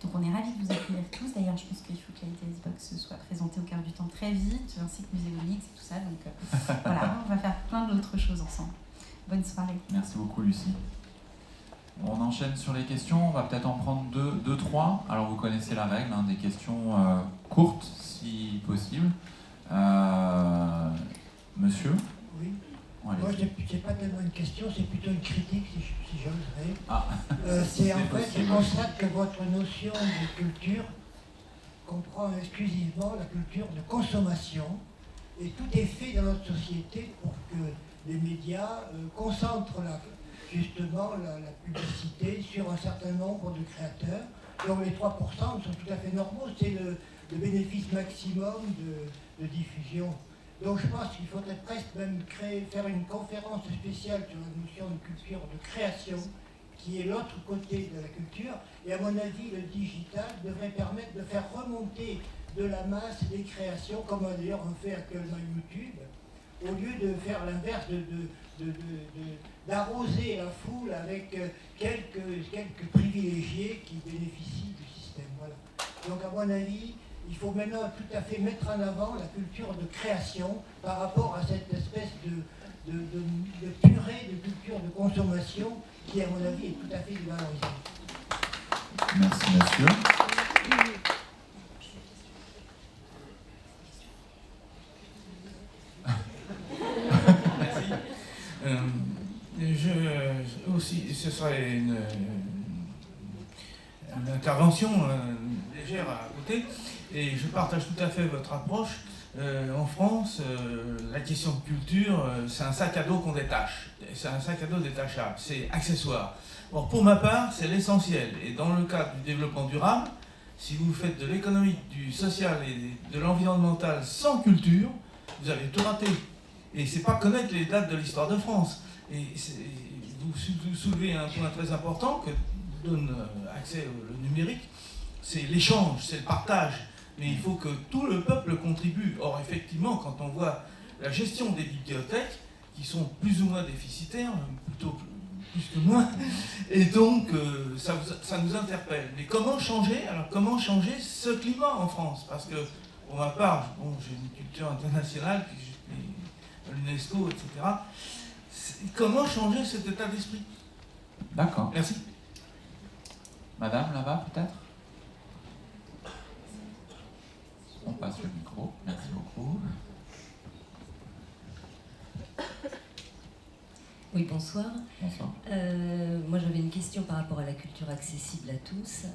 [SPEAKER 6] Donc on est ravis de vous accueillir tous. D'ailleurs, je pense qu'il faut que la ITS Box soit présentée au cœur du temps très vite, ainsi que Muséonix et tout ça. Donc voilà, on va faire plein d'autres choses ensemble. Bonne soirée.
[SPEAKER 1] Merci beaucoup, Lucie. On enchaîne sur les questions. On va peut-être en prendre deux, trois. Alors vous connaissez la règle, hein, des questions courtes, si possible. Monsieur ?
[SPEAKER 7] Oui.
[SPEAKER 1] Bon,
[SPEAKER 7] moi, c'est pas tellement une question, c'est plutôt une critique, si j'oserais.
[SPEAKER 1] Ah.
[SPEAKER 7] C'est en fait, je constate que votre notion de culture comprend exclusivement la culture de consommation, et tout est fait dans notre société pour que les médias concentrent justement la publicité sur un certain nombre de créateurs. Donc les 3% sont tout à fait normaux, c'est le bénéfice maximum de diffusion. Donc je pense qu'il faudrait presque même faire une conférence spéciale sur la notion de culture de création, qui est l'autre côté de la culture. Et à mon avis, le digital devrait permettre de faire remonter de la masse des créations, comme d'ailleurs on fait actuellement YouTube, au lieu de faire l'inverse, d'arroser la foule avec quelques privilégiés qui bénéficient du système. Voilà. Donc à mon avis, il faut maintenant tout à fait mettre en avant la culture de création par rapport à cette espèce de purée de culture de consommation qui, à mon avis, est tout à fait dévalorisée.
[SPEAKER 1] Merci, monsieur.
[SPEAKER 8] Aussi, ce serait une intervention légère à côté, et je partage tout à fait votre approche. En France, la question de culture, c'est un sac à dos qu'on détache. C'est un sac à dos détachable, c'est accessoire. Or, pour ma part, c'est l'essentiel. Et dans le cadre du développement durable, si vous faites de l'économique, du social et de l'environnemental sans culture, vous avez tout raté. Et c'est pas connaître les dates de l'histoire de France. Et vous soulevez un point très important que donne accès au numérique, c'est l'échange, c'est le partage. Mais il faut que tout le peuple contribue. Or, effectivement, quand on voit la gestion des bibliothèques, qui sont plus ou moins déficitaires, plutôt plus que moins, et donc ça nous interpelle. Mais comment changer ? Alors, comment changer ce climat en France ? Parce que, pour ma part, j'ai une culture internationale, puis l'UNESCO, etc. Comment changer cet état d'esprit ?
[SPEAKER 1] D'accord.
[SPEAKER 8] Merci.
[SPEAKER 1] Madame, là-bas, peut-être ? On passe le micro. Merci beaucoup.
[SPEAKER 9] Oui, bonsoir.
[SPEAKER 1] Bonsoir.
[SPEAKER 9] Moi, j'avais une question par rapport à la culture accessible à tous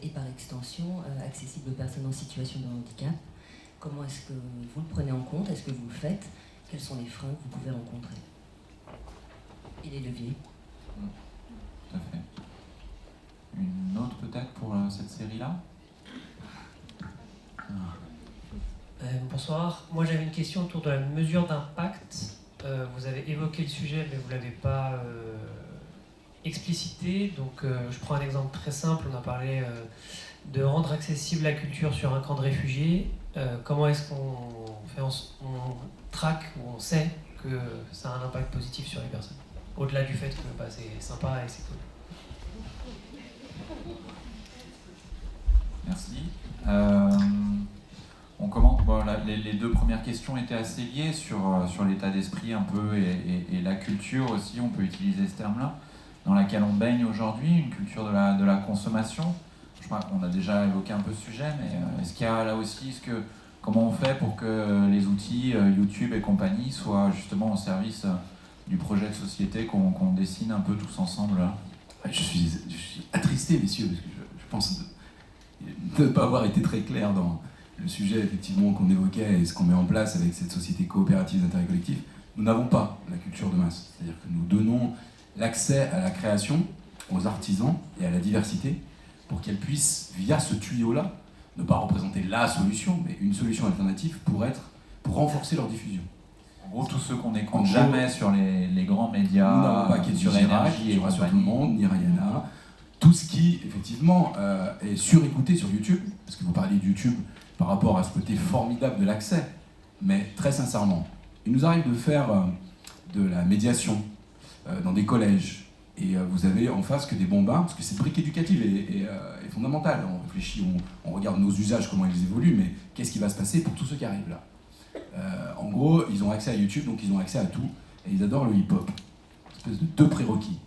[SPEAKER 9] et par extension accessible aux personnes en situation de handicap. Comment est-ce que vous le prenez en compte ? Est-ce que vous le faites ? Quels sont les freins que vous pouvez rencontrer ? Et les leviers ?
[SPEAKER 1] Tout à fait. Une autre peut-être pour cette série-là ?
[SPEAKER 10] Bonsoir. Moi, j'avais une question autour de la mesure d'impact. Vous avez évoqué le sujet, mais vous ne l'avez pas explicité. Donc, je prends un exemple très simple. On a parlé de rendre accessible la culture sur un camp de réfugiés. Comment est-ce qu'on traque ou on sait que ça a un impact positif sur les personnes ? Au-delà du fait que c'est sympa et c'est cool.
[SPEAKER 1] Merci. On commence. bon, les deux premières questions étaient assez liées sur l'état d'esprit un peu et la culture aussi, on peut utiliser ce terme-là, dans laquelle on baigne aujourd'hui, une culture de la consommation. Je crois qu'on a déjà évoqué un peu ce sujet, mais est-ce qu'il y a là aussi, comment on fait pour que les outils YouTube et compagnie soient justement au service du projet de société qu'on dessine un peu tous ensemble là?
[SPEAKER 4] Je suis attristé, messieurs, parce que je pense de ne pas avoir été très clair dans le sujet effectivement qu'on évoquait et ce qu'on met en place avec cette société coopérative d'intérêt collectif. Nous n'avons pas la culture de masse, c'est-à-dire que nous donnons l'accès à la création, aux artisans et à la diversité pour qu'elles puissent, via ce tuyau-là, ne pas représenter la solution, mais une solution alternative pour renforcer leur diffusion.
[SPEAKER 1] En gros, tous ceux qu'on n'écoute jamais sur les grands médias,
[SPEAKER 4] nous n'avons pas Kate
[SPEAKER 1] sur
[SPEAKER 4] Chirac,
[SPEAKER 1] énergie et
[SPEAKER 4] sur tout le monde, ni Rihanna, tout ce qui, effectivement, est surécouté sur YouTube, parce que vous parliez de YouTube par rapport à ce côté formidable de l'accès, mais très sincèrement, il nous arrive de faire de la médiation dans des collèges, et vous avez en face que des bombins, parce que cette brique éducative est fondamentale. On réfléchit, on regarde nos usages, comment ils évoluent, mais qu'est-ce qui va se passer pour tous ceux qui arrivent là? En gros, ils ont accès à YouTube, donc ils ont accès à tout, et ils adorent le hip-hop. Une espèce de 2 prérequis.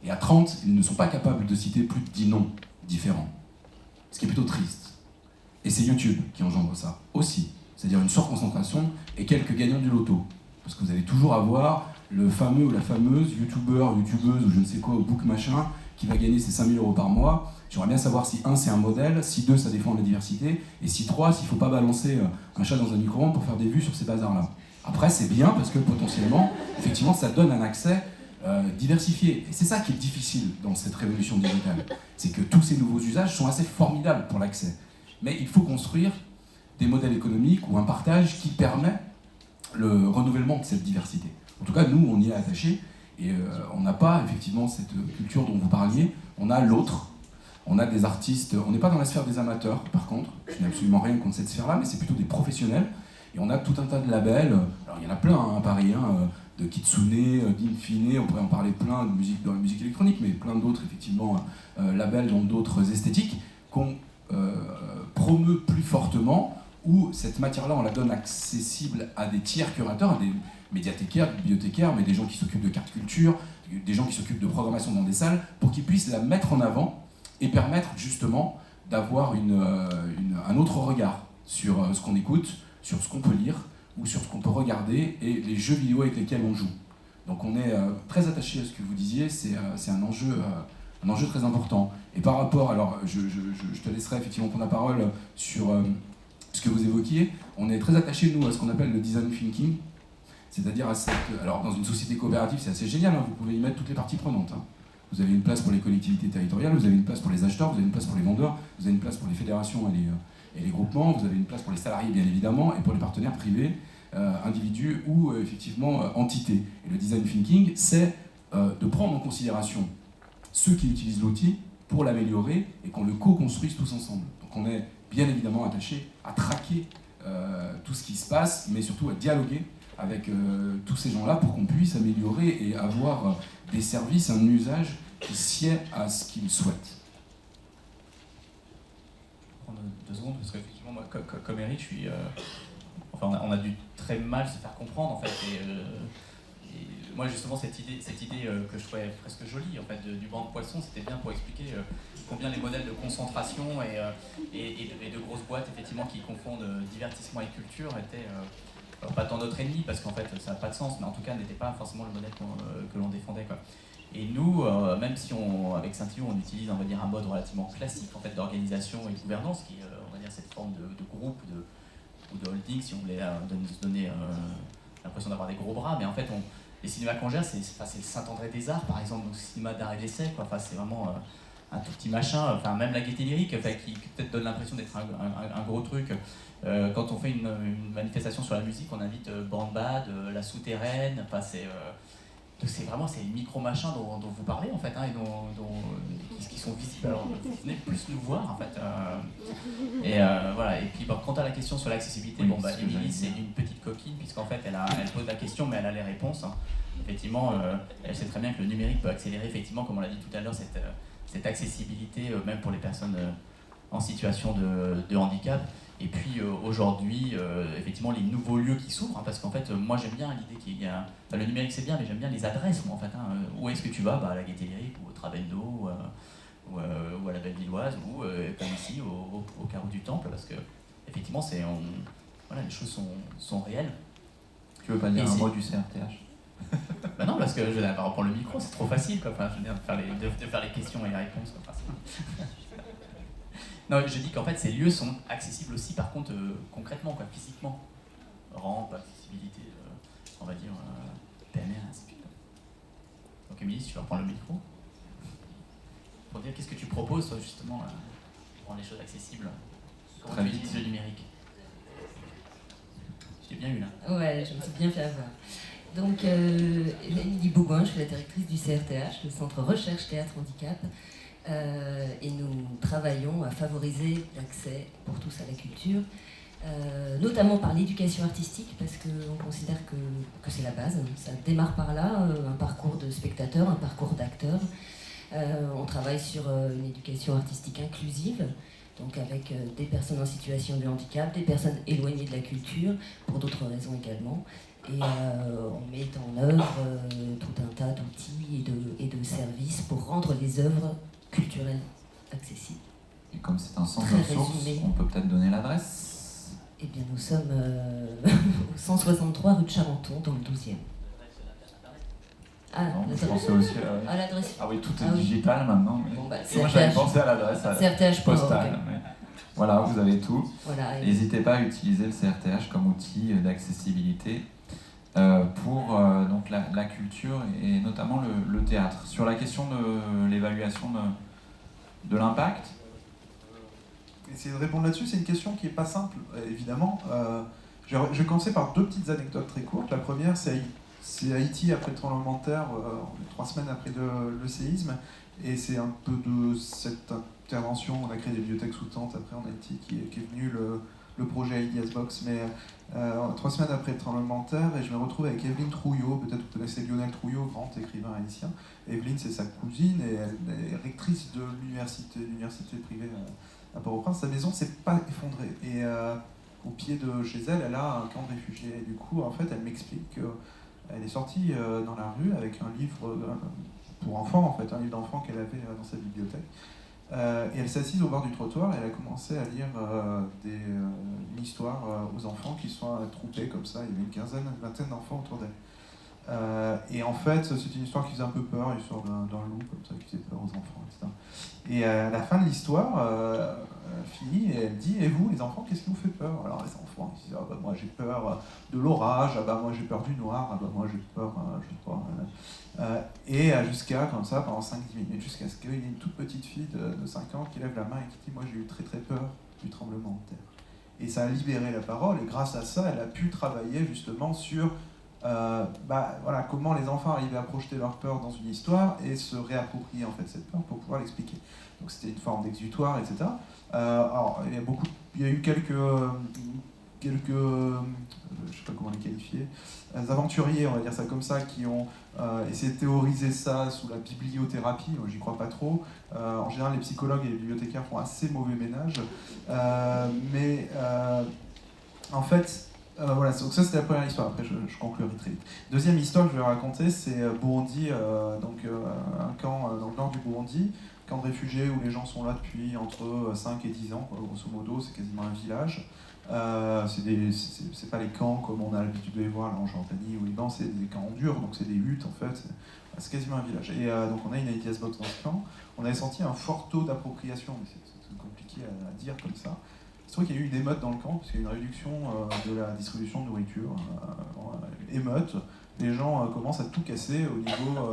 [SPEAKER 4] Et à 30, ils ne sont pas capables de citer plus de 10 noms différents. Ce qui est plutôt triste. Et c'est YouTube qui engendre ça aussi. C'est-à-dire une surconcentration et quelques gagnants du loto. Parce que vous allez toujours avoir le fameux ou la fameuse youtubeur, youtubeuse ou je ne sais quoi, au book machin, qui va gagner ses 5 000 € par mois. J'aimerais bien savoir si 1, c'est un modèle, si 2, ça défend la diversité, et si 3, s'il ne faut pas balancer un chat dans un micro-ondes pour faire des vues sur ces bazars-là. Après, c'est bien parce que potentiellement, effectivement, ça donne un accès diversifié. Et c'est ça qui est difficile dans cette révolution digitale. C'est que tous ces nouveaux usages sont assez formidables pour l'accès. Mais il faut construire des modèles économiques ou un partage qui permet le renouvellement de cette diversité. En tout cas, nous, on y est attachés et on n'a pas effectivement cette culture dont vous parliez. On a l'autre. On a des artistes. On n'est pas dans la sphère des amateurs, par contre. Je n'ai absolument rien contre cette sphère-là, mais c'est plutôt des professionnels. Et on a tout un tas de labels. Alors, il y en a plein à Paris, de Kitsune, d'Infine, on pourrait en parler plein de musique, dans la musique électronique, mais plein d'autres, effectivement, labels dans d'autres esthétiques qu'on promeut plus fortement, où cette matière-là, on la donne accessible à des tiers curateurs, à des médiathécaires, des bibliothécaires, mais des gens qui s'occupent de carte culture, des gens qui s'occupent de programmation dans des salles, pour qu'ils puissent la mettre en avant et permettre justement d'avoir un autre regard sur ce qu'on écoute, sur ce qu'on peut lire, ou sur ce qu'on peut regarder, et les jeux vidéo avec lesquels on joue. Donc on est très attaché à ce que vous disiez, c'est un enjeu très important. Et par rapport, alors je te laisserai effectivement prendre la parole sur ce que vous évoquiez, on est très attaché nous à ce qu'on appelle le design thinking, c'est-à-dire alors dans une société coopérative c'est assez génial, vous pouvez y mettre toutes les parties prenantes. Vous avez une place pour les collectivités territoriales, vous avez une place pour les acheteurs, vous avez une place pour les vendeurs, vous avez une place pour les fédérations et les groupements, vous avez une place pour les salariés bien évidemment, et pour les partenaires privés, individus ou effectivement entités. Et le design thinking, c'est de prendre en considération ceux qui utilisent l'outil pour l'améliorer et qu'on le co-construise tous ensemble. Donc on est bien évidemment attaché à traquer tout ce qui se passe, mais surtout à dialoguer avec tous ces gens-là pour qu'on puisse améliorer et avoir des services, un usage qui sied à ce qu'ils souhaitent.
[SPEAKER 3] 2 secondes, parce qu'effectivement, moi, comme Eric, je suis. On a dû très mal se faire comprendre, en fait. Et moi, justement, cette idée que je trouvais presque jolie, en fait, du banc de poissons, c'était bien pour expliquer combien les modèles de concentration et de grosses boîtes, effectivement, qui confondent divertissement et culture étaient. Pas tant notre ennemi, parce qu'en fait, ça n'a pas de sens, mais en tout cas, n'était pas forcément le modèle que l'on défendait, quoi. Et nous, même si avec Saint-Thio, on utilise, on va dire, un mode relativement classique en fait, d'organisation et de gouvernance, qui est, on va dire, cette forme de groupe ou de holding, si on voulait se donner l'impression d'avoir des gros bras, mais en fait, les cinémas qu'on gère, c'est le Saint-André-des-Arts, par exemple, donc cinéma d'art et d'essai, quoi. Enfin, c'est vraiment un tout petit machin, enfin, même la Gaîté Lyrique, qui peut-être donne l'impression d'être un gros truc. Quand on fait une manifestation sur la musique, on invite Bandbad, La Souterraine, enfin, c'est vraiment ces micro-machins dont vous parlez en fait, et qui sont visibles. Alors vous venez plus nous voir en fait. Voilà. Et puis quant à la question sur l'accessibilité, Émilie c'est une petite coquine puisqu'en fait elle pose la question mais elle a les réponses. Effectivement, elle sait très bien que le numérique peut accélérer effectivement, comme on l'a dit tout à l'heure, cette accessibilité même pour les personnes en situation de handicap. Et puis aujourd'hui, effectivement, les nouveaux lieux qui s'ouvrent, hein, parce qu'en fait, moi j'aime bien l'idée qu'il y a... Enfin, le numérique c'est bien, mais j'aime bien les adresses, moi, en fait. Hein. Où est-ce que tu vas? À la Gaîté Lyrique, ou au Trabendo, ou à la Bellevilloise, ou comme ici, au Carreau du Temple, parce que, effectivement, voilà, les choses sont réelles.
[SPEAKER 1] Tu veux pas dire un mot du CRTH?
[SPEAKER 3] Bah non, parce que je vais reprendre le micro, c'est trop facile, quoi. Enfin, je veux dire, de faire les questions et les réponses, quoi. Enfin, non, je dis qu'en fait, ces lieux sont accessibles aussi, par contre, concrètement, quoi, physiquement. Rampe, accessibilité, on va dire, PNR, ainsi de suite. Donc, Émilie, si tu vas reprendre le micro, pour dire qu'est-ce que tu proposes, toi, justement, pour rendre les choses accessibles. Comment tu utilises le numérique? J'ai bien eu, là.
[SPEAKER 9] Ouais, je me suis bien fait avoir. Donc, Émilie Bougoin, je suis la directrice du CRTH, le Centre Recherche Théâtre Handicap. Et nous travaillons à favoriser l'accès pour tous à la culture, notamment par l'éducation artistique, parce qu'on considère que c'est la base. Ça démarre par là, un parcours de spectateur, un parcours d'acteur. On travaille sur une éducation artistique inclusive, donc avec des personnes en situation de handicap, des personnes éloignées de la culture, pour d'autres raisons également. Et on met en œuvre tout un tas d'outils et de services pour rendre les œuvres culturelles accessibles.
[SPEAKER 1] Et comme c'est un centre de ressources, on peut peut-être donner l'adresse?
[SPEAKER 9] Eh bien, nous sommes au 163 rue de Charenton, dans le 12e.
[SPEAKER 1] Ah, je pensais aussi
[SPEAKER 9] à l'adresse.
[SPEAKER 1] Ah oui, tout est digital maintenant. Mais...
[SPEAKER 9] Bon,
[SPEAKER 1] moi, j'avais pensé à l'adresse postale. Mais... Voilà, vous avez tout.
[SPEAKER 9] Voilà,
[SPEAKER 1] n'hésitez pas à utiliser le CRTH comme outil d'accessibilité pour donc la culture et notamment le théâtre. Sur la question de l'évaluation de l'impact,
[SPEAKER 5] essayer de répondre là-dessus, c'est une question qui n'est pas simple, évidemment. Je vais commencer par deux petites anecdotes très courtes. La première, c'est Haïti après le tremblement de terre, 3 semaines après le séisme, et c'est un peu de cette intervention, on a créé des bibliothèques sous tente après en Haïti, qui est venu le projet Ideas Box, mais 3 semaines après le tremblement de terre, et je me retrouve avec Evelyne Trouillot, peut-être vous connaissez Lionel Trouillot, grand écrivain haïtien. Evelyne, c'est sa cousine, et elle est rectrice de l'université privée à Port-au-Prince. Sa maison s'est pas effondrée, et au pied de chez elle, elle a un camp de réfugiés, et du coup, en fait, elle m'explique qu'elle est sortie dans la rue avec un livre pour enfants, en fait, un livre d'enfant qu'elle avait dans sa bibliothèque. Et elle s'est assise au bord du trottoir et elle a commencé à lire une histoire aux enfants qui sont attroupés comme ça. Il y avait une vingtaine d'enfants autour d'elle. Et en fait, c'est une histoire qui faisait un peu peur, l'histoire d'un loup comme ça qui faisait peur aux enfants, etc. Et à la fin de l'histoire, elle finit et elle dit: et vous, les enfants, qu'est-ce qui vous fait peur? Alors les enfants ils disent: ah bah moi j'ai peur de l'orage, ah bah moi j'ai peur du noir, ah bah moi j'ai peur, je sais pas. Et jusqu'à, comme ça, pendant 5-10 minutes, jusqu'à ce qu'il y ait une toute petite fille de 5 ans qui lève la main et qui dit: moi j'ai eu très très peur du tremblement de terre. Et ça a libéré la parole, et grâce à ça, elle a pu travailler justement sur voilà, comment les enfants arrivaient à projeter leur peur dans une histoire et se réapproprier en fait cette peur pour pouvoir l'expliquer. Donc c'était une forme d'exutoire, etc. Alors il y a eu quelques je sais pas comment les qualifier, aventuriers, on va dire ça comme ça, qui ont essayé de théoriser ça sous la bibliothérapie. Moi, j'y crois pas trop. En général, les psychologues et les bibliothécaires font assez mauvais ménage. Mais en fait, voilà, donc ça c'était la première histoire, après je conclurai très vite. Deuxième histoire que je vais raconter, c'est Burundi, un camp dans le nord du Burundi, camp de réfugiés où les gens sont là depuis entre 5 et 10 ans, quoi, grosso modo, c'est quasiment un village. C'est pas les camps comme on a l'habitude de les voir là en Jordanie ou au Liban, c'est des camps en dur, donc c'est des huttes en fait, c'est quasiment un village. Et donc on a une Ideas Box dans ce camp, on avait senti un fort taux d'appropriation, mais c'est compliqué à dire comme ça. Je trouve qu'il y a eu une émeute dans le camp, parce qu'il y a eu une réduction de la distribution de nourriture, émeute. Les gens commencent à tout casser au niveau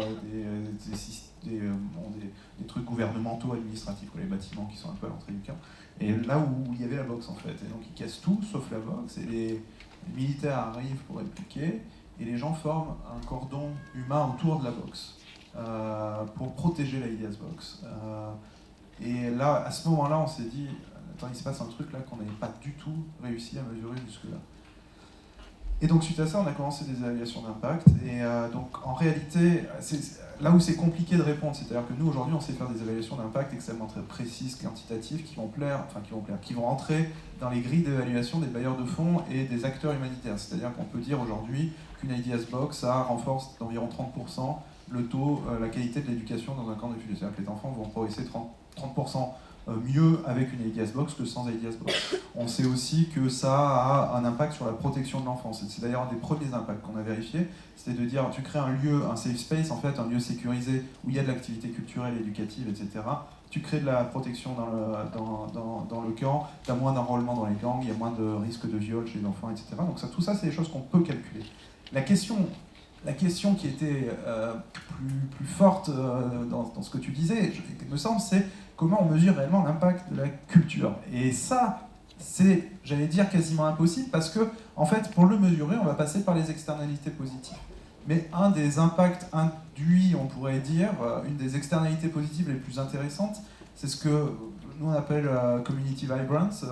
[SPEAKER 5] des trucs gouvernementaux, administratifs, les bâtiments qui sont un peu à l'entrée du camp. Et là où il y avait la box en fait. Et donc ils cassent tout sauf la box, et les militaires arrivent pour répliquer, et les gens forment un cordon humain autour de la box pour protéger la Ideas Box. Et là, à ce moment-là, on s'est dit: attends, il se passe un truc là qu'on n'avait pas du tout réussi à mesurer jusque-là. Et donc suite à ça, on a commencé des évaluations d'impact. Et donc en réalité, c'est là où c'est compliqué de répondre, c'est-à-dire que nous aujourd'hui, on sait faire des évaluations d'impact extrêmement très précises, quantitatives, qui vont rentrer dans les grilles d'évaluation des bailleurs de fonds et des acteurs humanitaires. C'est-à-dire qu'on peut dire aujourd'hui qu'une Ideas Box, ça renforce d'environ 30% le taux, la qualité de l'éducation dans un camp de réfugiés. C'est-à-dire que les enfants vont progresser 30% mieux avec une Ideas Box que sans Ideas Box. On sait aussi que ça a un impact sur la protection de l'enfance. C'est d'ailleurs un des premiers impacts qu'on a vérifié, c'était de dire tu crées un lieu, un safe space, en fait, un lieu sécurisé où il y a de l'activité culturelle, éducative, etc. Tu crées de la protection dans le camp, tu as moins d'enrôlement dans les gangs, il y a moins de risques de viol chez les enfants, etc. Donc tout ça, c'est des choses qu'on peut calculer. La question qui était plus forte dans ce que tu disais, il me semble, c'est comment on mesure réellement l'impact de la culture. Et ça, c'est, j'allais dire, quasiment impossible, parce que, en fait, pour le mesurer, on va passer par les externalités positives. Mais un des impacts induits, on pourrait dire, une des externalités positives les plus intéressantes, c'est ce que nous on appelle community vibrance,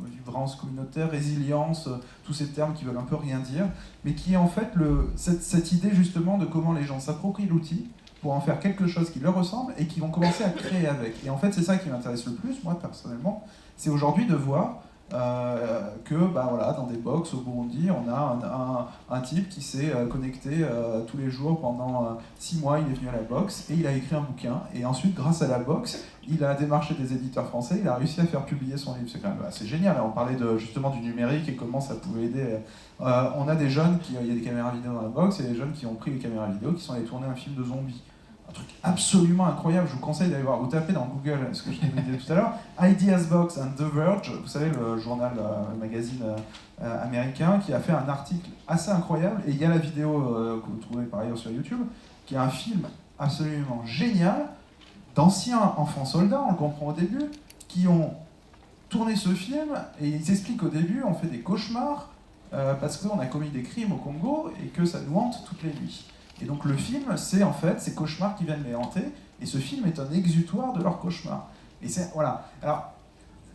[SPEAKER 5] vibrance communautaire, résilience, tous ces termes qui veulent un peu rien dire, mais qui est en fait cette idée justement de comment les gens s'approprient l'outil pour en faire quelque chose qui leur ressemble et qui vont commencer à créer avec. Et en fait, c'est ça qui m'intéresse le plus, moi personnellement, c'est aujourd'hui de voir que voilà, dans des box au Burundi, on a un type qui s'est connecté tous les jours pendant 6 mois, il est venu à la box et il a écrit un bouquin. Et ensuite, grâce à la box, il a démarché des éditeurs français, il a réussi à faire publier son livre. C'est quand même assez génial. On parlait justement du numérique et comment ça pouvait aider. On a des jeunes, il y a des caméras vidéo dans la box, et des jeunes qui ont pris les caméras vidéo, qui sont allés tourner un film de zombies. Un truc absolument incroyable, je vous conseille d'aller voir, vous tapez dans Google, ce que je vous disais tout à l'heure, Ideas Box and The Verge, vous savez, le journal, le magazine américain, qui a fait un article assez incroyable, et il y a la vidéo que vous trouvez par ailleurs sur YouTube, qui est un film absolument génial, d'anciens enfants soldats, on le comprend au début, qui ont tourné ce film, et ils expliquent au début, on fait des cauchemars, parce qu'on a commis des crimes au Congo, et que ça nous hante toutes les nuits. Et donc le film, c'est en fait ces cauchemars qui viennent les hanter, et ce film est un exutoire de leurs cauchemars. Et c'est, voilà. Alors,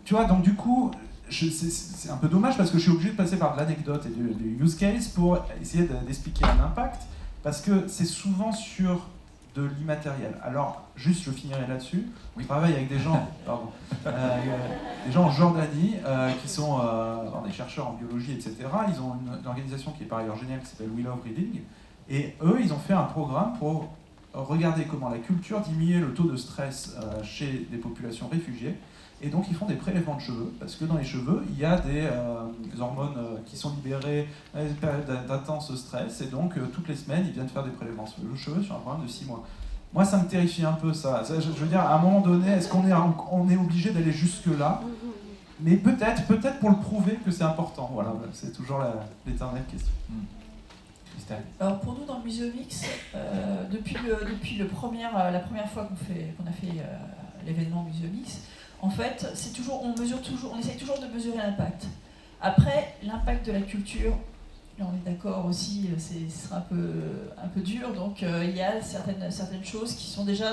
[SPEAKER 5] tu vois, donc du coup, c'est un peu dommage parce que je suis obligé de passer par de l'anecdote et du use case pour essayer d'expliquer un impact, parce que c'est souvent sur de l'immatériel. Alors, juste, je finirai là-dessus. On travaille avec des gens, des gens en Jordanie qui sont des chercheurs en biologie, etc. Ils ont une organisation qui est par ailleurs géniale qui s'appelle We Love Reading. Et eux, ils ont fait un programme pour regarder comment la culture diminuait le taux de stress chez des populations réfugiées. Et donc, ils font des prélèvements de cheveux, parce que dans les cheveux, il y a des hormones qui sont libérées dans les périodes d'intense stress. Et donc, toutes les semaines, ils viennent faire des prélèvements de cheveux sur un programme de 6 mois. Moi, ça me terrifie un peu, ça. Je veux dire, à un moment donné, est-ce qu'on est obligé d'aller jusque-là? Mais peut-être pour le prouver que c'est important. Voilà, c'est toujours l'éternelle question.
[SPEAKER 2] Alors pour nous dans le Muséomix, depuis la première fois qu'on a fait l'événement Muséomix, en fait, on essaye toujours de mesurer l'impact. Après, l'impact de la culture, là on est d'accord aussi, ce sera un peu dur, donc il y a certaines choses qui sont déjà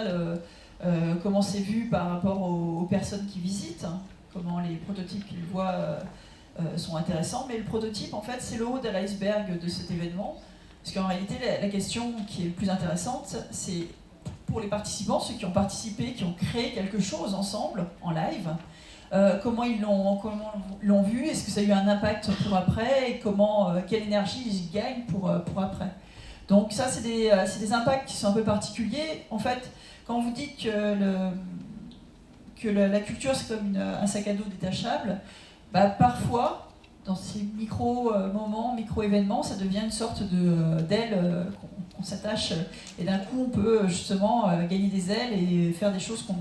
[SPEAKER 2] comment c'est vu par rapport aux personnes qui visitent, hein, comment les prototypes qu'ils voient sont intéressants, mais le prototype en fait c'est le haut de l'iceberg de cet événement. Parce qu'en réalité, la question qui est plus intéressante, c'est pour les participants, ceux qui ont participé, qui ont créé quelque chose ensemble, en live, comment ils l'ont vu, est-ce que ça a eu un impact pour après, et quelle énergie ils gagnent pour après. Donc ça, c'est des impacts qui sont un peu particuliers. En fait, quand vous dites que la culture, c'est comme un sac à dos détachable, parfois, dans ces micro-moments, micro-événements, ça devient une sorte d'aile qu'on s'attache et d'un coup on peut justement gagner des ailes et faire des choses qu'on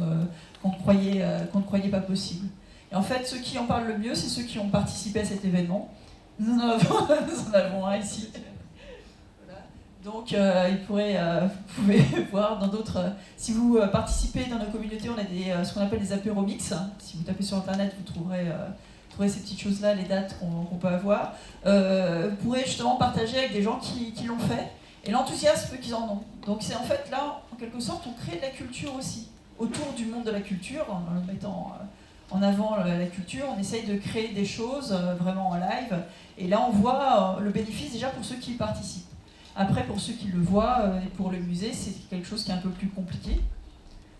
[SPEAKER 2] ne croyait pas possible. Et en fait, ceux qui en parlent le mieux, c'est ceux qui ont participé à cet événement. Nous en avons un ici. Voilà. Donc vous pouvez voir dans d'autres... si vous participez dans nos communautés, on a ce qu'on appelle des apéromix. Si vous tapez sur Internet, vous trouverez ces petites choses-là, les dates qu'on peut avoir. Vous pourrez justement partager avec des gens qui l'ont fait et l'enthousiasme qu'ils en ont. Donc c'est en fait là, en quelque sorte, on crée de la culture aussi, autour du monde de la culture, en le mettant en avant la culture, on essaye de créer des choses vraiment en live. Et là, on voit le bénéfice déjà pour ceux qui y participent. Après, pour ceux qui le voient, et pour le musée, c'est quelque chose qui est un peu plus compliqué.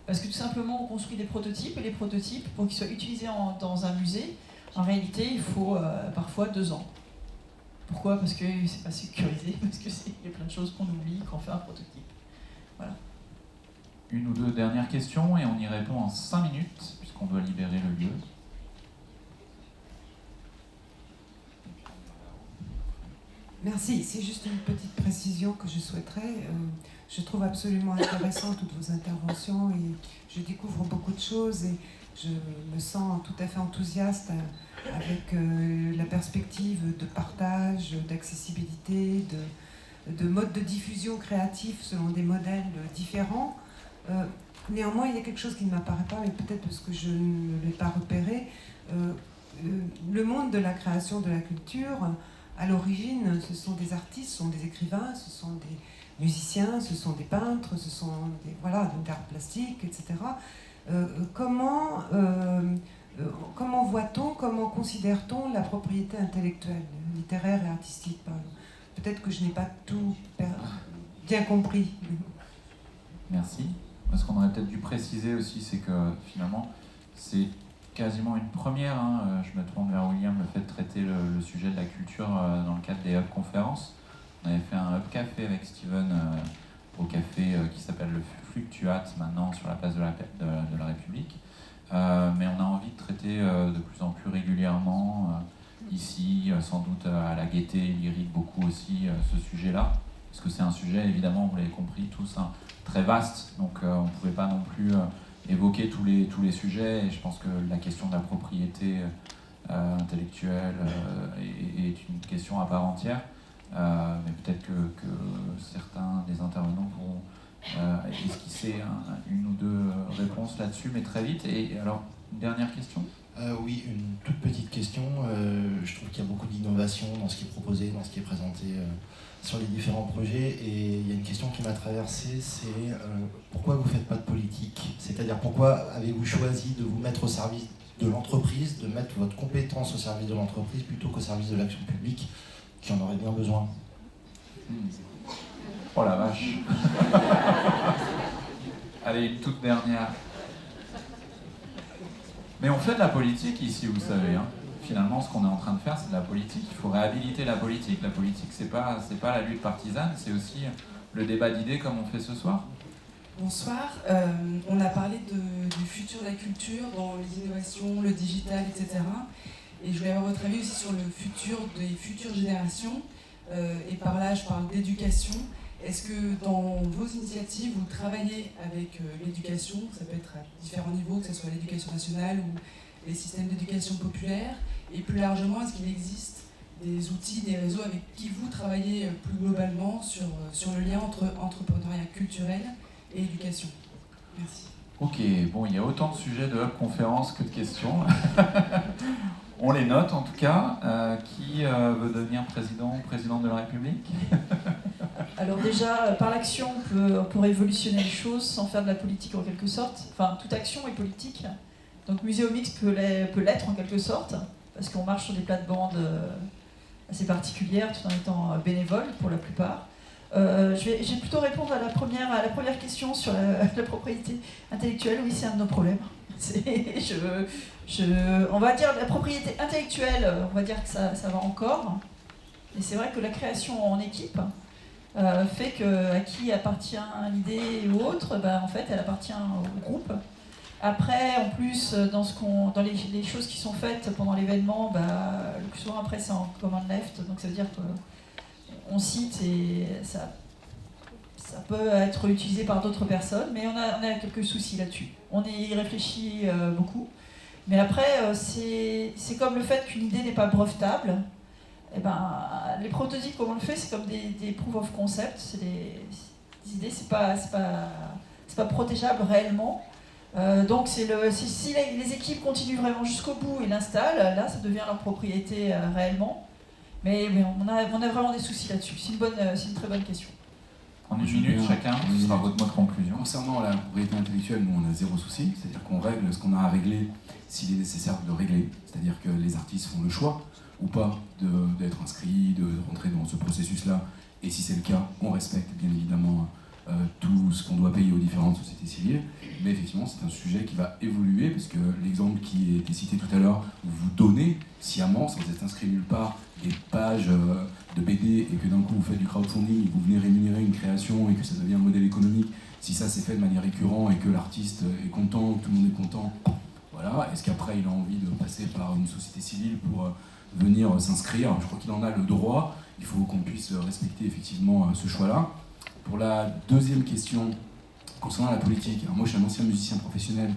[SPEAKER 2] Parce que tout simplement, on construit des prototypes, et les prototypes, pour qu'ils soient utilisés dans un musée, en réalité, il faut parfois 2 ans. Pourquoi? Parce que c'est pas sécurisé, parce qu'il y a plein de choses qu'on oublie quand on fait un prototype. Voilà.
[SPEAKER 1] Une ou deux dernières questions et on y répond en 5 minutes, puisqu'on doit libérer le lieu.
[SPEAKER 11] Merci. C'est juste une petite précision que je souhaiterais. Je trouve absolument intéressant toutes vos interventions et je découvre beaucoup de choses et je me sens tout à fait enthousiaste avec la perspective de partage, d'accessibilité, de modes de diffusion créatifs selon des modèles différents. Néanmoins, il y a quelque chose qui ne m'apparaît pas, mais peut-être parce que je ne l'ai pas repéré. Le monde de la création de la culture, à l'origine, ce sont des artistes, ce sont des écrivains, ce sont des musiciens, ce sont des peintres, ce sont des arts plastiques, etc. Comment voit-on, comment considère-t-on la propriété intellectuelle, littéraire et artistique, par exemple? Peut-être que je n'ai pas tout bien compris.
[SPEAKER 1] Merci. Ce qu'on aurait peut-être dû préciser aussi, c'est que finalement, c'est quasiment une première. Je me tourne vers William, le fait de traiter le sujet de la culture dans le cadre des hub conférences. On avait fait un hub café avec Steven au café qui s'appelle le Fluctuate maintenant sur la place de la République. Mais on a envie de traiter de plus en plus régulièrement ici, sans doute à la Gaîté lyrique beaucoup aussi, ce sujet-là. Parce que c'est un sujet, évidemment, vous l'avez compris tous, très vaste. Donc on ne pouvait pas non plus évoquer tous les sujets. Et je pense que la question de la propriété intellectuelle est une question à part entière. Mais peut-être que certains des intervenants pourront esquisser une ou deux réponses là-dessus, mais très vite. Et alors, une dernière question?
[SPEAKER 12] Oui, une toute petite question. Je trouve qu'il y a beaucoup d'innovation dans ce qui est proposé, dans ce qui est présenté sur les différents projets. Et il y a une question qui m'a traversé, c'est pourquoi vous ne faites pas de politique? C'est-à-dire pourquoi avez-vous choisi de vous mettre au service de l'entreprise, de mettre votre compétence au service de l'entreprise plutôt qu'au service de l'action publique qui en aurait bien besoin?
[SPEAKER 1] Oh la vache. Allez, une toute dernière. Mais on fait de la politique ici, vous savez. Finalement, ce qu'on est en train de faire, c'est de la politique. Il faut réhabiliter la politique. La politique, c'est pas la lutte partisane, c'est aussi le débat d'idées comme on fait ce soir.
[SPEAKER 13] Bonsoir. On a parlé du futur de la culture dans les innovations, le digital, etc. Et je voulais avoir votre avis aussi sur le futur des futures générations. Et par là, je parle d'éducation. Est-ce que dans vos initiatives, vous travaillez avec l'éducation? Ça peut être à différents niveaux, que ce soit l'éducation nationale ou les systèmes d'éducation populaire. Et plus largement, est-ce qu'il existe des outils, des réseaux avec qui vous travaillez plus globalement sur le lien entre entrepreneuriat culturel et éducation? Merci.
[SPEAKER 1] Ok, bon, il y a autant de sujets de hub conférence que de questions. On les note en tout cas. Qui veut devenir présidente de la République?
[SPEAKER 2] Alors déjà, par l'action, on peut révolutionner les choses sans faire de la politique en quelque sorte. Enfin, toute action est politique. Donc Muséomix peut l'être en quelque sorte, parce qu'on marche sur des plates-bandes assez particulières, tout en étant bénévole pour la plupart. Je vais plutôt répondre à la première question sur la propriété intellectuelle. Oui, c'est un de nos problèmes. On va dire la propriété intellectuelle, on va dire que ça va encore. Mais c'est vrai que la création en équipe fait qu'à qui appartient l'idée ou autre, en fait, elle appartient au groupe. Après, en plus, dans les choses qui sont faites pendant l'événement, le plus souvent après c'est en command left, donc ça veut dire qu'on cite et ça peut être utilisé par d'autres personnes, mais on a quelques soucis là-dessus. On y réfléchit beaucoup, mais après, c'est comme le fait qu'une idée n'est pas brevetable. Les prototypes, comme on le fait, c'est comme des proof of concept, c'est des idées, c'est pas protégeable réellement. Donc si les équipes continuent vraiment jusqu'au bout et l'installent, là ça devient leur propriété réellement. Mais on a vraiment des soucis là-dessus. C'est une très bonne question.
[SPEAKER 1] En une minute chacun, ce sera votre mot de conclusion.
[SPEAKER 4] Concernant la propriété intellectuelle, nous on a zéro souci, c'est-à-dire qu'on règle ce qu'on a à régler s'il est nécessaire de régler, c'est-à-dire que les artistes font le choix ou pas d'être inscrits, de rentrer dans ce processus-là, et si c'est le cas, on respecte bien évidemment tout ce qu'on doit payer aux différentes sociétés civiles, mais effectivement c'est un sujet qui va évoluer, parce que l'exemple qui a été cité tout à l'heure, où vous donnez sciemment, sans être inscrit nulle part, des pages de BD, et que d'un coup vous faites du crowdfunding, et que vous venez rémunérer une création, et que ça devient un modèle économique, si ça c'est fait de manière récurrente, et que l'artiste est content, que tout le monde est content, voilà, est-ce qu'après il a envie de passer par une société civile pour venir s'inscrire? Je crois qu'il en a le droit, il faut qu'on puisse respecter effectivement ce choix-là. Pour la deuxième question, concernant la politique, alors moi je suis un ancien musicien professionnel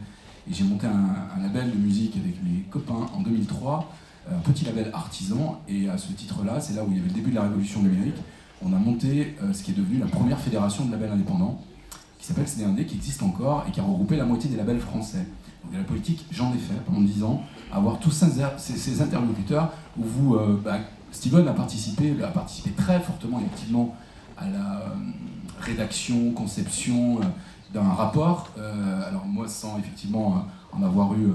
[SPEAKER 4] et j'ai monté un label de musique avec mes copains en 2003, un petit label artisan, et à ce titre-là, c'est là où il y avait le début de la révolution numérique, on a monté ce qui est devenu la première fédération de labels indépendants, qui s'appelle CD1D, qui existe encore et qui a regroupé la moitié des labels français. Donc de la politique, j'en ai fait pendant 10 ans, avoir tous ces interlocuteurs où vous, Steven a participé très fortement et activement à la rédaction, conception d'un rapport. Alors moi, sans effectivement en avoir eu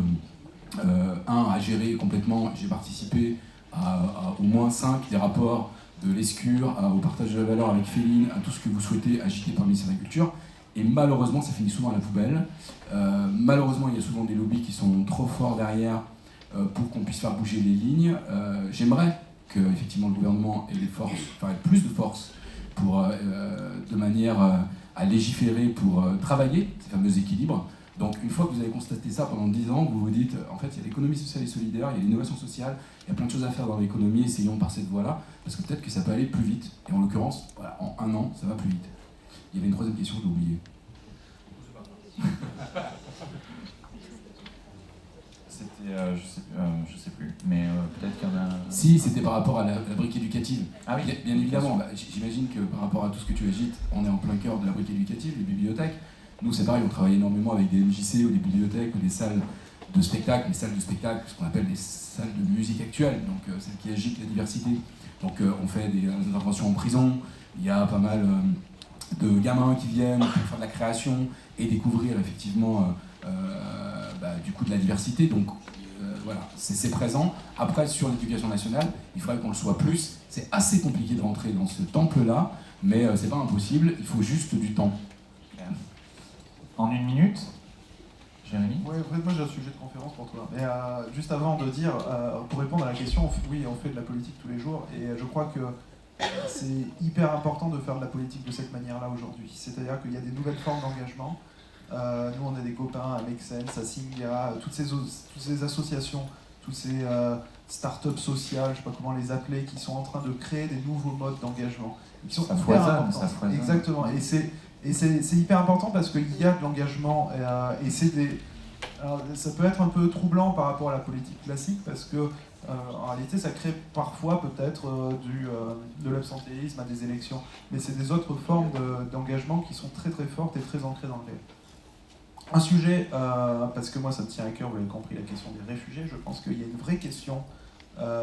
[SPEAKER 4] un à gérer complètement, j'ai participé à au moins 5 des rapports de l'ESCUR, au partage de la valeur avec Féline, à tout ce que vous souhaitez agiter par le ministère de la Culture. Et malheureusement, ça finit souvent à la poubelle. Malheureusement, il y a souvent des lobbies qui sont trop forts derrière pour qu'on puisse faire bouger les lignes. J'aimerais que effectivement, le gouvernement ait plus de force pour, de manière à légiférer pour travailler ces fameux équilibres. Donc une fois que vous avez constaté ça pendant 10 ans, vous vous dites, en fait, il y a l'économie sociale et solidaire, il y a l'innovation sociale, il y a plein de choses à faire dans l'économie, essayons par cette voie-là, parce que peut-être que ça peut aller plus vite. Et en l'occurrence, voilà, en 1 an, ça va plus vite. Il y avait une troisième question, je l'ai oubliée.
[SPEAKER 1] C'était, je sais plus, mais peut-être qu'il y en a...
[SPEAKER 4] Si, c'était par rapport à la brique éducative.
[SPEAKER 1] Ah oui,
[SPEAKER 4] bien évidemment, j'imagine que par rapport à tout ce que tu agites, on est en plein cœur de la brique éducative, les bibliothèques. Nous, c'est pareil, on travaille énormément avec des MJC ou des bibliothèques ou des salles de spectacle, les salles de spectacle, ce qu'on appelle des salles de musique actuelle, donc celles qui agitent la diversité. Donc on fait des interventions en prison, il y a pas mal de gamins qui viennent pour faire de la création et découvrir effectivement du coup de la diversité. Donc voilà, c'est présent. Après, sur l'éducation nationale, il faudrait qu'on le soit plus. C'est assez compliqué de rentrer dans ce temple-là, mais c'est pas impossible, il faut juste du temps.
[SPEAKER 1] En 1 minute, Jérémy?
[SPEAKER 5] Oui, moi j'ai un sujet de conférence pour toi. Mais juste avant de dire, pour répondre à la question, oui, on fait de la politique tous les jours, et je crois que c'est hyper important de faire de la politique de cette manière-là aujourd'hui. C'est-à-dire qu'il y a des nouvelles formes d'engagement. Nous, on a des copains à Make Sense, à Singa, toutes ces associations, toutes ces start-up sociales, je ne sais pas comment les appeler, qui sont en train de créer des nouveaux modes d'engagement. Qui sont hyper importants. Exactement. Et c'est hyper important parce qu'il y a de l'engagement et c'est alors, ça peut être un peu troublant par rapport à la politique classique parce que en réalité ça crée parfois peut-être de l'absentéisme à des élections, mais c'est des autres formes d'engagement qui sont très très fortes et très ancrées dans le réel. Un sujet, parce que moi ça me tient à cœur, vous l'avez compris, la question des réfugiés, je pense qu'il y a une vraie question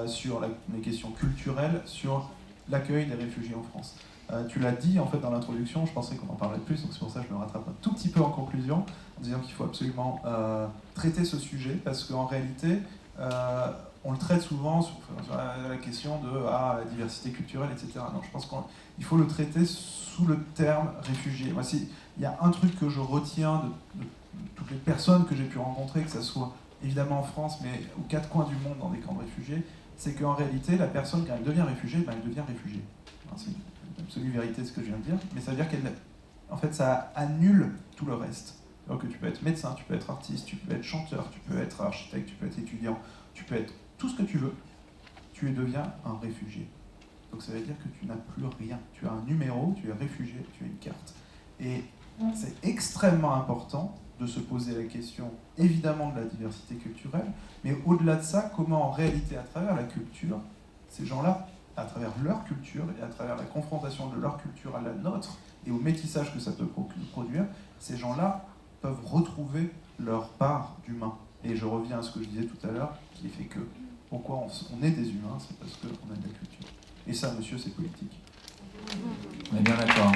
[SPEAKER 5] sur les questions culturelles, sur l'accueil des réfugiés en France. Tu l'as dit en fait dans l'introduction, je pensais qu'on en parlait plus, donc c'est pour ça que je me rattrape un tout petit peu en conclusion, en disant qu'il faut absolument traiter ce sujet, parce qu'en réalité, on le traite souvent sur la question de la diversité culturelle, etc. Non, je pense qu'il faut le traiter sous le terme réfugié. Moi, il y a un truc que je retiens de toutes les personnes que j'ai pu rencontrer, que ce soit évidemment en France, mais aux 4 coins du monde dans des camps de réfugiés, c'est qu'en réalité, la personne, quand elle devient réfugiée, elle devient réfugiée. C'est l'absolue vérité de ce que je viens de dire, mais ça veut dire qu'en fait, ça annule tout le reste. Alors que tu peux être médecin, tu peux être artiste, tu peux être chanteur, tu peux être architecte, tu peux être étudiant, tu peux être tout ce que tu veux, tu deviens un réfugié. Donc ça veut dire que tu n'as plus rien. Tu as un numéro, tu es réfugié, tu as une carte. Et c'est extrêmement important de se poser la question, évidemment, de la diversité culturelle, mais au-delà de ça, comment en réalité, à travers la culture, ces gens-là, à travers leur culture et à travers la confrontation de leur culture à la nôtre et au métissage que ça peut produire, ces gens-là peuvent retrouver leur part d'humain. Et je reviens à ce que je disais tout à l'heure, qui fait que pourquoi on est des humains, c'est parce qu'on a de la culture. Et ça, monsieur, c'est politique.
[SPEAKER 1] On est bien d'accord.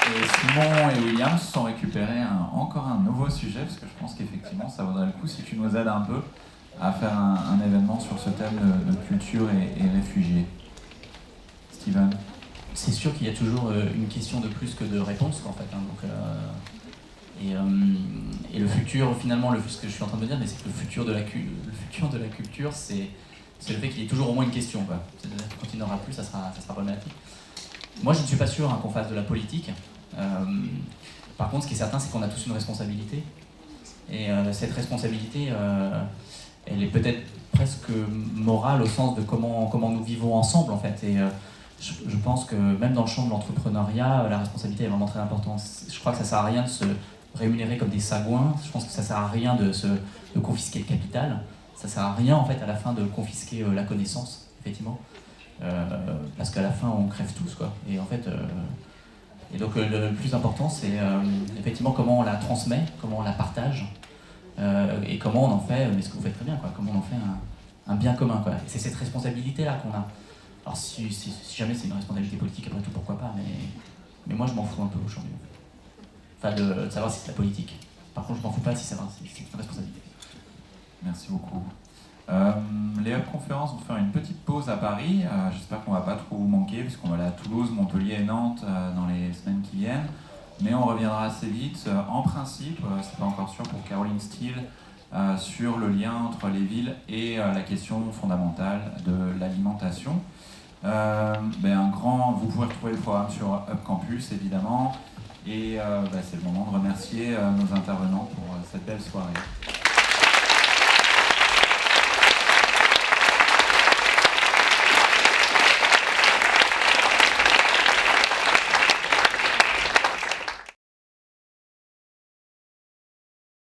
[SPEAKER 1] Et Simon et William se sont récupérés encore un nouveau sujet, parce que je pense qu'effectivement, ça vaudrait le coup si tu nous aides un peu à faire un événement sur ce thème de culture et réfugiés. Steven?
[SPEAKER 3] C'est sûr qu'il y a toujours une question de plus que de réponse, en fait. Hein, donc, et le futur, finalement, ce que je suis en train de me dire, mais c'est que le futur de la culture, c'est le fait qu'il y ait toujours au moins une question. Quoi. C'est-à-dire que quand il n'y en aura plus, ça sera problématique. Moi, je ne suis pas sûr qu'on fasse de la politique. Par contre, ce qui est certain, c'est qu'on a tous une responsabilité. Et cette responsabilité, elle est peut-être presque morale au sens de comment nous vivons ensemble, en fait. Et je pense que même dans le champ de l'entrepreneuriat, la responsabilité est vraiment très importante. Je crois que ça ne sert à rien de se rémunérer comme des sagouins. Je pense que ça ne sert à rien de confisquer le capital. Ça ne sert à rien, en fait, à la fin de confisquer la connaissance, effectivement. Parce qu'à la fin, on crève tous, quoi. Et en fait... Et donc le plus important, c'est effectivement comment on la transmet, comment on la partage, et comment on en fait, mais ce que vous faites très bien, quoi, comment on en fait un bien commun. Quoi. Et c'est cette responsabilité-là qu'on a. Alors si jamais c'est une responsabilité politique, après tout, pourquoi pas, mais moi je m'en fous un peu aujourd'hui. Enfin, de savoir si c'est la politique. Par contre, je m'en fous pas si c'est une responsabilité.
[SPEAKER 1] Merci beaucoup. Les Hub Conférences vont faire une petite pause à Paris. J'espère qu'on ne va pas trop vous manquer, puisqu'on va aller à Toulouse, Montpellier et Nantes dans les semaines qui viennent. Mais on reviendra assez vite. En principe, c'est pas encore sûr pour Caroline Steele, sur le lien entre les villes et la question fondamentale de l'alimentation. Vous pouvez retrouver le programme sur Hub Campus, évidemment. Et c'est le moment de remercier nos intervenants pour cette belle soirée.